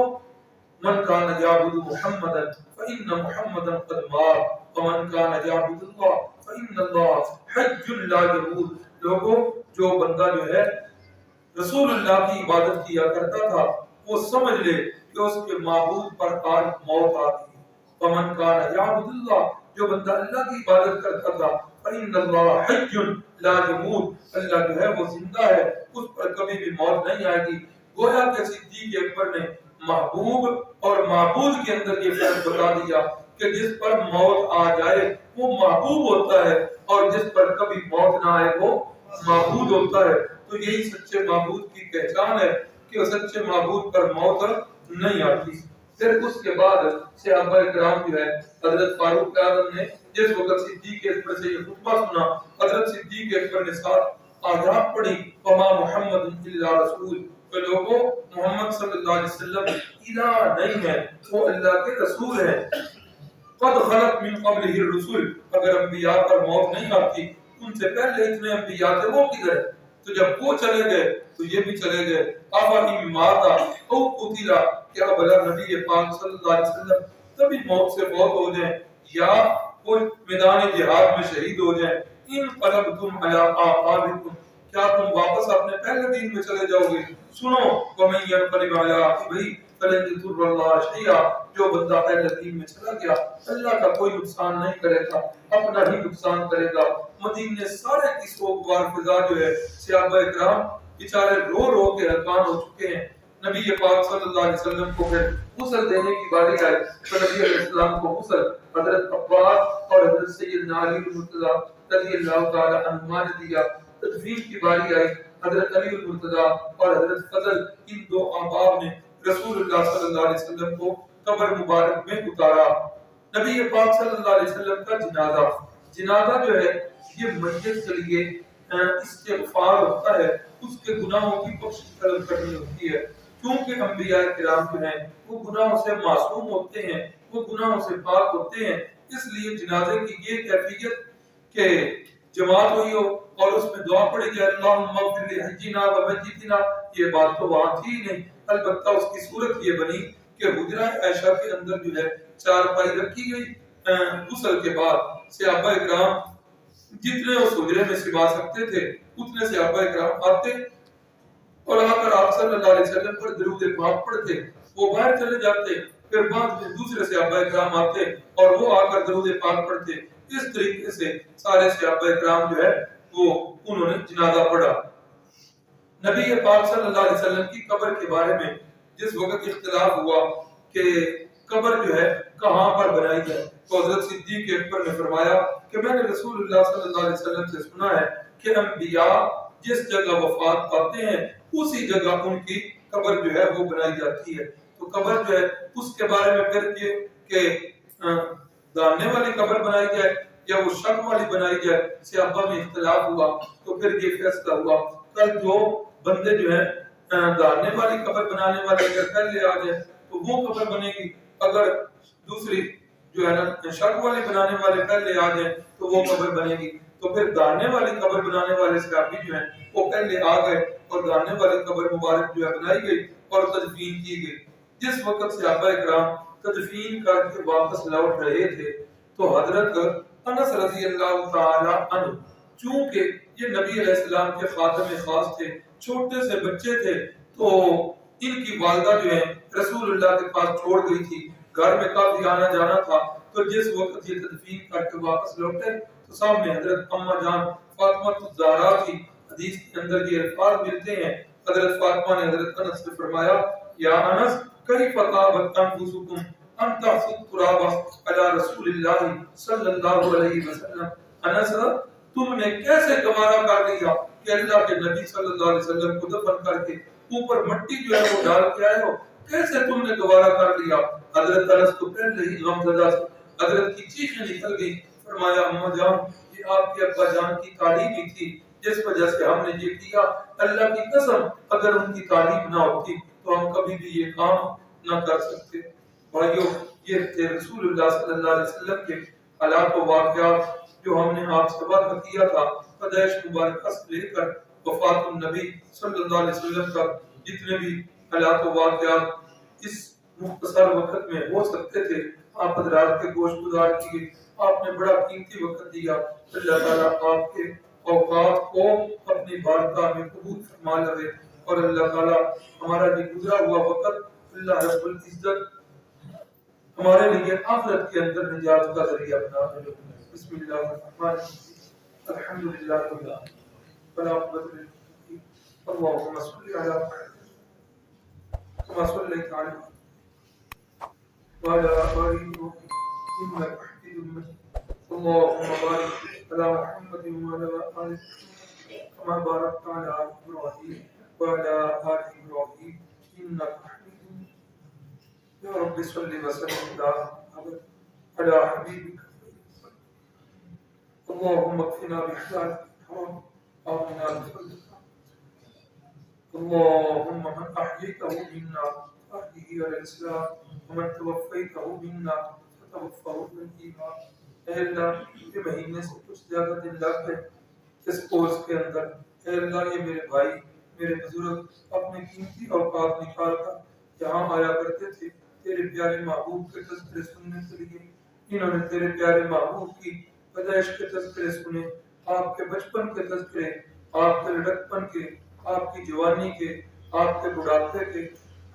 Speaker 1: من کان یعبد محمدا فإن محمدا قد مات ومن کان یعبد اللہ فإن اللہ حی لا یموت، لوگوں جو بندہ جو ہے رسول اللہ کی عبادت کیا کرتا تھا وہ سمجھ لے کہ اس کے معبود پر آج موت آ گئی۔ ومن کان یعبد اللہ، جو بندہ اللہ کی عبادت کرتا تھا فإن اللہ حی لا یموت، اللہ جو ہے وہ زندہ ہے اس پر کبھی بھی موت نہیں آئے گی۔ گویا کہ صدیق اکبر نے محبوب اور معبود کے اندر یہ فرق بتا دیا کہ جس پر موت آ جائے وہ محبوب ہوتا ہے اور جس پر کبھی موت نہ آئے وہ معبود ہوتا ہے۔ تو یہی سچے معبود کی پہچان ہے کہ سچے معبود پر موت نہیں آتی۔ پھر اس کے بعد صحابہ کرام جو ہے حضرت فاروق اعظم نے جس وقت صدیق اکبر سے یہ خطبہ سنا، حضرت صدیق اکبر نے ساتھ آیات پڑھی وما محمد الا رسول، کہ لوگوں محمد صلی اللہ علیہ وسلم الہ نہیں ہے، وہ اللہ کے رسول ہیں۔ قد خلق من قبلہ الرسل، اگر انبیاء پر موت نہیں آتی ان سے پہلے اتنے انبیاء تھے وہ کدھر ہے؟ تو جب وہ چلے گئے تو یہ بھی چلے گئے۔ افإن مات او قتل، کیا بھلا نبی پاک صلی اللہ علیہ وسلم تبھی موت سے فوت ہو جائیں یا کوئی میدان جہاد میں شہید ہو جائیں؟ انقلبتم علی اعقابکم، کیا تم واپس اپنے پہلے دین میں چلے جاؤ گے؟ سنو ومن ينقلب علی عقبیہ فلن یضر اللہ شیئا، جو بندہ پہلے دین میں چلا گیا اللہ کا کوئی نقصان نہیں کرے گا، اپنا ہی نقصان کرے گا۔ مدینے سارے کی سوگوار فضا جو ہے صحابہ اکرام بیچارے رو رو کے ہلکان ہو چکے ہیں۔ نبی پاک صلی اللہ علیہ وسلم کو پھر غسل دینے کی باری آئی تو نبی علیہ السلام کو غسل حضرت عباس اور حضرت سیدنا علی المرتضی رضی اللہ تعالی عنہما نے دیا۔ تدفین کی باری آئی، حضرت علی المرتضی اور حضرت فضل ان دو احباب نے رسول اللہ صلی اللہ علیہ وسلم کو قبر مبارک میں اتارا۔ نبی پاک صلی اللہ علیہ وسلم کا جنازہ جو ہے یہ میت کے لیے استغفار ہوتا ہے، اس کے گناہوں کی بخشش طلب کرنی ہوتی ہے، کیونکہ انبیاء کرام جو ہیں وہ گناہوں سے معصوم ہوتے ہیں، وہ گناہوں سے پاک ہوتے ہیں، اس لیے جنازے کی یہ کیفیت کہ جماعت ہوئی ہو اور اس میں دعا پڑھی جائے اللہم اغفر لحجنا و میتنا، یہ بات تو وہاں تھی نہیں، البتہ اس کی صورت یہ بنی کہ حجرہ عائشہ کے اندر جو ہے چارپائی رکھی گئی، غسل کے بعد صحابہ اکرام جتنے اس حجرے میں سما سکتے تھے اتنے صحابہ اکرام آتے اور آ کر آپ صلی اللہ علیہ وسلم پر درود پاک پڑھتے، وہ باہر چلے جاتے، پھر بعد میں دوسرے صحابہ اکرام آتے اور وہ آ کر درود پاک پڑھتے، اس طریقے سے سارے صحابہ اکرام جو ہے وہ انہوں نے جنازہ پڑھا۔ نبی پاک صلی اللہ علیہ وسلم کی قبر کے بارے میں جس وقت اختلاف ہوا کہ قبر جو ہے کہاں پر بنائی جائے تو حضرت صدیق اکبر نے فرمایا کہ میں نے رسول اللہ صلی اللہ علیہ وسلم سے سنا ہے کہ انبیاء جس جگہ وفات پاتے ہیں اسی جگہ ان کی قبر جو ہے وہ بنائی جاتی ہے، تو قبر جو ہے اس کے بارے میں پھر یہ کہ دانے والی قبر بنائی جائے یا وہ شک والی بنائی جائے، صحابہ میں اختلاف ہوا تو پھر یہ فیصلہ ہوا کل جو بندے جو ہیں دانے والی قبر بنانے والے اگر پہلے آ جائے تو وہ قبر بنے گی، اگر دوسری جو ہے نا شک والی بنانے والے پہلے آ جائیں تو وہ قبر بنے گی، تو پھر دانے والی قبر بنانے والے صحابی جو ہیں وہ پہلے آ گئے اور دانے والی قبر مبارک جو ہے بنائی گئی اور تدفین کی گئی۔ جس وقت صحابہ اکرام تدفین کر کے واپس لوٹ رہے تھے تو حضرت انس رضی اللہ تعالی عنہ چونکہ یہ نبی علیہ السلام کے خاتم خاص تھے، چھوٹے سے بچے تھے، تو ان کی والدہ جو ہے رسول اللہ کے پاس چھوڑ گئی تھی، گھر میں کافی آنا جانا تھا، تو جس وقت یہ تدفین کر کے واپس لوٹے تو سامنے حضرت اماں جان فاطمہ الزہرا کی حدیث کے اندر یہ الفاظ ملتے ہیں، حضرت فاطمہ نے حضرت انس سے فرمایا یا انس کیف طابت انفسکم ان تحثوا التراب علی رسول اللہ صلی اللہ علیہ وسلم، انس تم نے کیسے گوارا کر لیا کہ اللہ کے نبی صلی اللہ علیہ وسلم کو دفن کر کے اوپر مٹی جو ہے وہ ڈال کے آئے ہو، کیسے تم نے گوارا کر لیا؟ حضرت انس تو پہلے ہی غمزدہ سے حضرت کی چیخیں نکل گئی، فرمایا اماں جان یہ آپ کے ابا جان کی تعلیم ہی تھی جس وجہ سے ہم نے یہ کیا، اللہ کی قسم اگر ان کی تعلیم نہ ہوتی تو ہم کبھی بھی یہ کام نہ کر سکتے۔ بھائیو یہ تھے رسول اللہ صلی اللہ علیہ وسلم کے حالات و واقعات جو ہم نے آپ سے وعدہ کیا تھا، پیدائش مبارکہ سے لے کر وفات النبی صلی اللہ علیہ وسلم تک جتنے بھی حالات و واقعات اس مختصر وقت میں ہو سکتے تھے آپ حضرات کے گوش گزار کیے، آپ نے بڑا قیمتی وقت دیا، اللہ تعالیٰ آپ کے اوقات کو اپنی بارگاہ میں قبول فرما لے اور اللہ تعالیٰ ہمارا یہ گزرا ہوا وقت اللہ رب العزت ہمارے لیے آخرت کے اندر نجات کا ذریعہ بنا دے۔ بسم اللہ الرحمن الرحیم الحمدللہ رب العالمین والعاقبۃ للمتقین اللهم صل علی محمد كما صليت على وعلى آل إبراهيم إنك حميد مجيد اللهم بارك على محمد وعلى آل محمد كما باركت على إبراهيم وعلى آل إبراهيم إنك حميد مجيد يا رب صل وسلم دائما على حبيبك اللهم اكفنا بحلالك الحرام آمنا بفضلك اللهم من أحييته منا فأحيه على الإسلام ومن توفيته منا فتوفه بالإيمان۔ اے اللہ یہ مہینے سے کچھ زیادہ دن لگ گئے اس پوز کے اندر، اے اللہ یہ میرے بھائی میرے بزرگ اپنے قیمتی اوقات نکال کر یہاں آیا کرتے تھے تیرے پیارے محبوب کے تذکرے سننے کے لیے، انہوں نے تیرے پیارے محبوب کی پیدائش کے تذکرے سنے، آپ کے بچپن کے تذکرے، آپ کے لڑکپن کے، آپ کی جوانی کے، آپ کے بڑھاپے کے،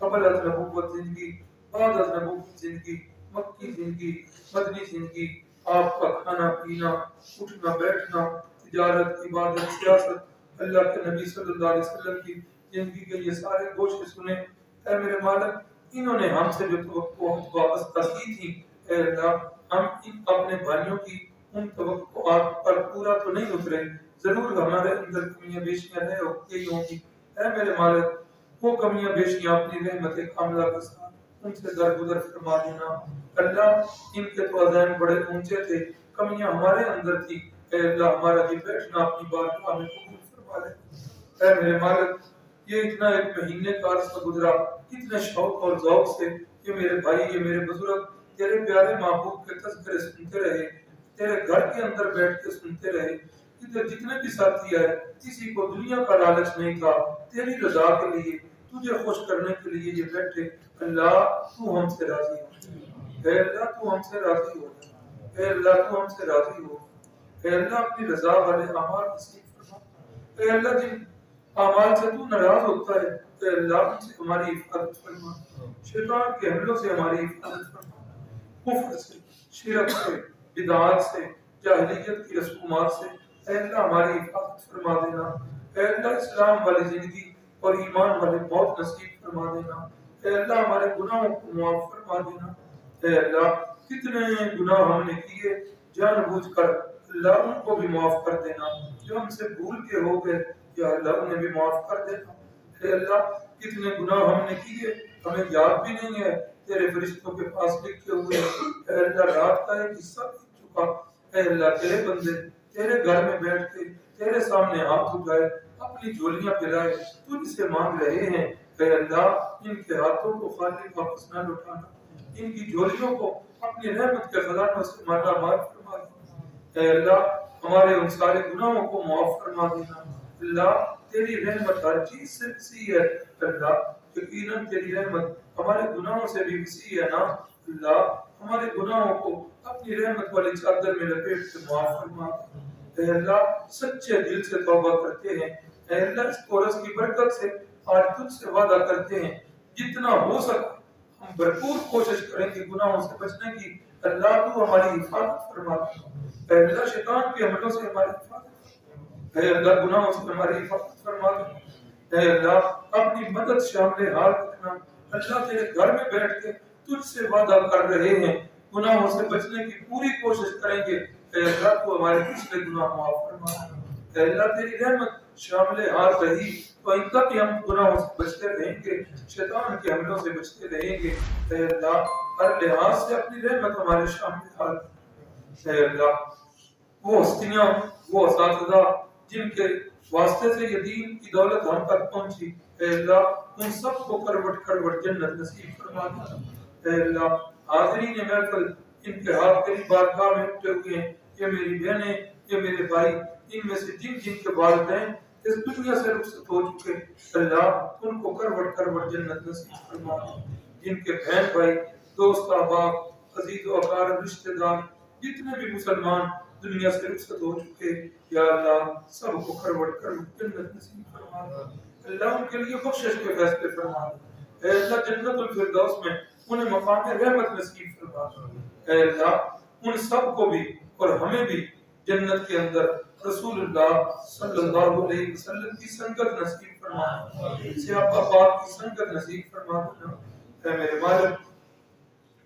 Speaker 1: قبل از نبوت زندگی، بعد از نبوت زندگی، مکی زندگی، مدنی زندگی، آپ کا کھانا پینا، اٹھنا بیٹھنا، تجارت، عبادت، سیاست، اللہ کے نبی صلی اللہ علیہ وسلم کی زندگی کے یہ سارے گوشے سنے۔ اے میرے مالک انہوں نے ہم سے جو توقعات وابستہ کی تھی، اے اللہ ہم اپنے بھائیوں کی ان توقعات پر پورا تو نہیں اترے، ضرور ہمارے اندر کمیاں بیشیاں رہی ہوں گی۔ اے میرے مالک وہ کمیاں بیشیاں اپنی رحمت کاملہ کے ساتھ ان سے درگزر فرما دینا۔ اللہ ان کے تو عزائم بڑے اونچے تھے، کمیاں ہمارے اندر تھی، اے اللہ ہمارا یہ بیٹھنا اپنی بارگاہ میں قبول فرما لے۔ اے میرے مالک یہ اتنا ایک مہینے کا عرصہ گزرا اتنے شوق اور ذوق سے، یہ میرے بھائی یہ میرے بزرگ تیرے پیارے محبوب کے تذکرے سنتے رہے، تیرے گھر کے اندر بیٹھ کے سنتے رہے۔ ادھر جتنے بھی ساتھی آئے کسی کو دنیا کا لالچ نہیں تھا، تیری رضا کے لیے تجھے خوش کرنے کے لیے یہ بیٹھے۔ اللہ تو ہم سے راضی ہو، اے اللہ تو ہم سے راضی ہو، اے اللہ تو ہم سے راضی ہو، اے اللہ اپنی رضا والے اعمال نصیب فرما۔ اے اللہ جن اعمال سے تو ناراض ہوتا ہے اے اللہ ان سے ہماری حفاظت فرما، شیطان کے حملوں سے ہماری حفاظت فرما، کفر سے، شرک سے، بدعات سے، جاہلیت کی رسومات سے اے اللہ ہماری حفاظت فرما دینا۔ اے اللہ اسلام والی زندگی اور ایمان والے موت نصیب فرما دینا۔ اے اللہ ہمارے گناہوں کو معاف فرما دینا۔ اے اللہ کتنے گناہ ہم نے کیے جان بوجھ کر، اللہ ان کو بھی معاف کر دینا، جو ہم سے بھول کے ہو گئے یا اللہ انہیں بھی معاف کر دینا۔ اے اللہ کتنے گناہ ہم نے کیے ہمیں یاد بھی نہیں ہے، تیرے فرشتوں کے پاس لکھے ہوئے اے اللہ رات کا ایک حصہ بیت چکا۔ اے اللہ تیرے بندے تیرے گھر میں بیٹھ کے تیرے سامنے ہاتھ اٹھائے اپنی جھولیاں پھیلائے تجھ سے مانگ رہے ہیں۔ اے اللہ ان کے ہاتھوں کو خالی واپس نہ لوٹانا، ان کی جھولیوں کو اپنی رحمت کے خزانوں سے مالا مال فرما دینا۔ اے اللہ ہمارے ان سارے گناہوں کو معاف فرما دینا۔ اللہ تیری رحمت ہر چیز سے وسیع ہے، اللہ یقیناً تیری رحمت ہمارے گناہوں سے بھی وسیع ہے نا۔ اللہ ہمارے گناہوں کو اپنی رحمت والی چادر میں لپیٹ کے معاف فرما۔ اے اللہ سچے دل سے توبہ کرتے ہیں، اے اللہ اس کورس کی برکت سے آج تجھ سے وعدہ کرتے ہیں جتنا ہو سکا ہم بھرپور کوشش کریں گے گناہوں سے بچنے کی۔ اللہ تو ہماری حفاظت فرما، اے اللہ شیطان کے حملوں سے ہماری حفاظت، اے اللہ گناہوں سے ہماری حفاظت فرما، اے اللہ اپنی مدد شامل حال رکھنا۔ اللہ تیرے گھر میں بیٹھ کے تجھ سے وعدہ کر رہے ہیں گناہوں سے بچنے کی پوری کوشش کریں گے۔ اے اللہ تو ہمارے پچھلے گناہ معاف فرما، اے اللہ تیری رحمت شامل حال رہی تو آئندہ بھی ہم گناہوں سے بچتے رہیں گے، شیطان کے حملوں سے بچتے رہیں گے۔ اے اللہ ہر لحاظ سے اپنی رحمت ہمارے شامل حال، اے اللہ وہ ہستیاں وہ اساتذہ جن کے واسطے سے یہ دین کی دولت ہم تک پہنچی، اے اللہ ان سب کو کروٹ کروٹ جنت نصیب فرما دے۔ اے اللہ حاضرین محفل ان کے ہاتھ تیری بارگاہ میں اٹھے ہوئے ہیں، یہ میری بہنیں یہ میرے بھائی، ان میں سے جن جن کے والدین اس دنیا سے رخصت ہو چکے اللہ ان کو کروٹ کروٹ جنت نصیب فرما دے۔ جن کے بہن بھائی دوست احباب عزیز و اقارب رشتہ دار جتنے بھی مسلمان دنیا سے رخصت ہو چکے یا اللہ سب کو کروٹ کروٹ جنت نصیب فرما دے۔ اللہ ان کے لیے بخشش کے فیصلے فرما دے۔ اے اللہ جنت الفردوس میں انہیں مقام رحمت نصیب فرما دے۔ اے اللہ ان سب کو بھی اور ہمیں بھی جنت کے اندر رسول اللہ صلی اللہ علیہ وسلم کی سنگت نصیب فرما دے، صحابہ پاک کی سنگت نصیب فرما دے۔ اے میرے مالک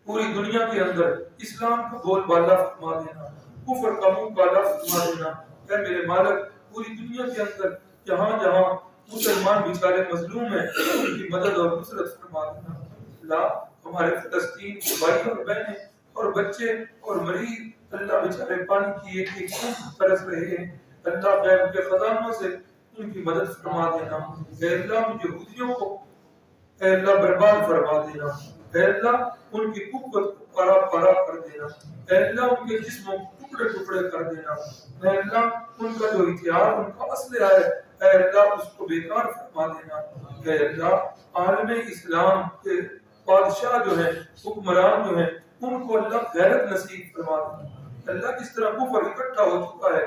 Speaker 1: پوری دنیا کے اندر اسلام کا بول بالا فرما دینا، کفر کا منہ کالا فرما دینا۔ اے میرے مالک پوری دنیا کے اندر جہاں جہاں مسلمان بیچارے مظلوم ہیں ان کی مدد اور نصرت فرما دینا۔ اللہ ہمارے فلسطین کے بھائی اور بہنیں اور بچے اور مریض اللہ بیچارے پانی کی ایک ایک بوند ترس رہے ہیں، اللہ غیب کے خزانوں سے ان کی مدد فرما دینا۔ اے اللہ ان یہودیوں کو اے اللہ برباد فرما دینا، اے اللہ ان کی قوت کو پارا پارا کر دینا، اے اللہ ان کے جسموں کو ٹکڑے ٹکڑے کر دینا، اے اللہ ان کا جو ہتھیار ان کا اسلحہ ہے اے اللہ اس کو بیکار فرما دینا۔ اے اللہ عالم اسلام کے بادشاہ جو ہیں حکمران جو ہیں ان کو اللہ غیرت نصیب فرما دینا۔ اللہ جس طرح کفر اکٹھا ہو چکا ہے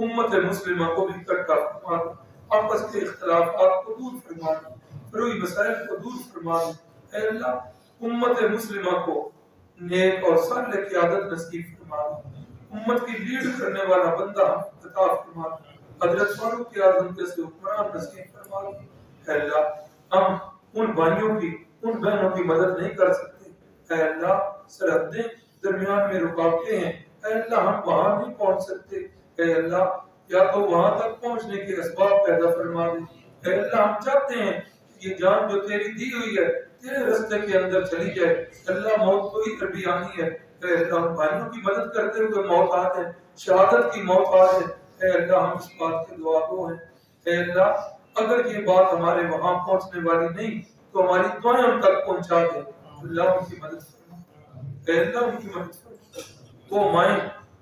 Speaker 1: امت مسلمہ کو بھی اکٹھا فرما دینا، آپس کے اختلافات کو دور فرما دینا، فروئی مسائل کو دور فرما دے۔ اے اللہ امت مسلمہ کو نیک اور صالح قیادت نصیب فرما دے، امت کی لیڈ کرنے والا بندہ عطا فرما دے، حضرت فاروق اعظم جیسے حکمران نصیب فرما دے۔ اے اللہ ہم ان بھائیوں کی ان بہنوں کی مدد نہیں کر سکتے، اے اللہ سرحدیں درمیان میں رکاوٹیں ہیں، اے اللہ ہم وہاں نہیں پہنچ سکتے، اے اللہ یا تو وہاں تک پہنچنے کے اسباب پیدا فرما دے۔ اے اللہ ہم چاہتے ہیں یہ جان جو تیری دی ہوئی ہے تیرے رستے کے اندر چلی جائے. اللہ موت تو ادھر بھی آنی ہے. اے اللہ بھائیوں کی مدد کرتے ہوئے موت آ جائے, شہادت کی موت آ جائے. اے اللہ ہم اس بات کے دعا گو ہیں. اے اللہ اگر یہ بات ہمارے وہاں پہنچنے والی نہیں تو ہماری دعائیں ان تک پہنچا دے. اللہ ان کی مدد فرما. اے اللہ ان کی مدد فرما. وہ مائیں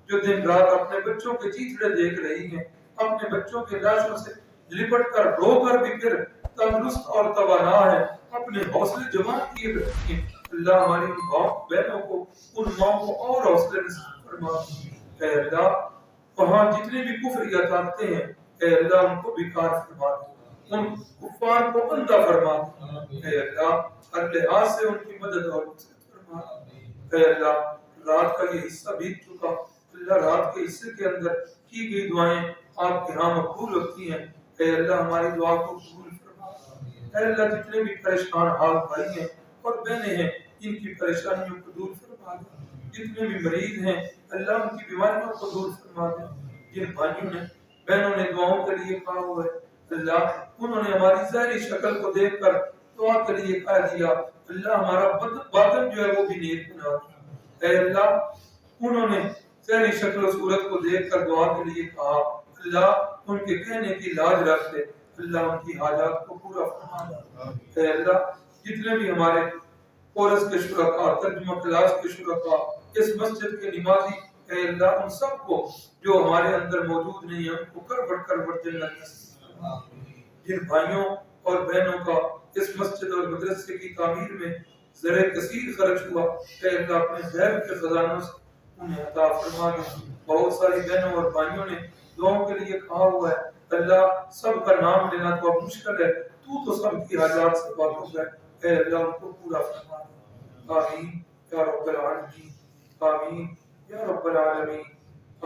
Speaker 1: جو دن رات اپنے بچوں کے چیتڑے دیکھ رہی ہیں, اپنے بچوں کے لاشوں سے لپٹ کر رو کر بھی پھر تندرست اور توانا ہے, اپنے حوصلے جمع کیے رکھتی ہیں. اللہ ہماری ان بہنوں کو, ان ماں کو اور حوصلے نصیب فرما. اے اللہ وہاں جتنے بھی کفر یا طاقتیں ہیں, اے اللہ ان کو بیکار فرما دے, ان کفار کو اندھا فرما دے. اے اللہ ہر لحاظ سے ان کی مدد اور نصرت فرما دے. اے اللہ رات کا یہ حصہ بیت چکا, اللہ رات کے حصے کے اندر کی گئی دعائیں آپ کے ہاں مقبول ہوتی ہیں. اے اللہ ہماری دعا کو قبول فرما. اے اللہ جتنے بھی پریشان حال بھائی ہیں اور بہنیں ہیں, ان کی پریشانیوں کو دور فرما دے. جتنے بھی مریض ہیں اللہ ان کی بیماریوں کو دور فرما دے. جن بھائیوں نے بہنوں نے دعاؤں کے لیے کہا ہوا ہے, اللہ انہوں نے ہماری ظاہری شکل کو دیکھ کر دعا کے لیے کہہ دیا, اللہ ہمارا باطن جو ہے وہ بھی نیک بنا دے. اے اللہ انہوں نے ظاہری شکل و صورت کو دیکھ کر دعا کے لیے کہا, اللہ ان کے کہنے کی لاج رکھ دے. اللہ ان کی حاجات کو پورا فرما دے. اے اللہ جتنے بھی ہمارے کورس کے شرکاء, ترجمہ کلاس کے شرکاء, اس مسجد کے نمازی, اے اللہ ان سب کو جو ہمارے اندر موجود نہیں ہیں ان کو کر جنت نصیب فرما. جن بھائیوں اور بہنوں کا اس مسجد اور مدرسے کی تعمیر میں زر کثیر خرچ ہوا, اے اللہ اپنے غیب کے خزانوں سے انہیں عطا فرما دے. بہت ساری بہنوں اور بھائیوں نے دعاؤں کے لیے کہا ہوا ہے, اللہ سب کا نام لینا تو اب مشکل ہے, تو سب کی حاجات سے واقف ہے. اے اللہ ان کو پورا فرما دے. آمین یا رب العالمین, آمین یا رب العالمین,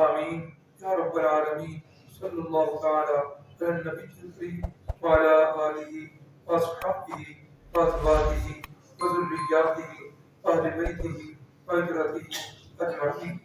Speaker 1: آمین یا رب العالمین. صلی اللہ تعالی علی النبی الکریم وعلی آلہ واصحابہ وازواجہ وذریاتہ واہل بیتہ وعترتہ اجمعین.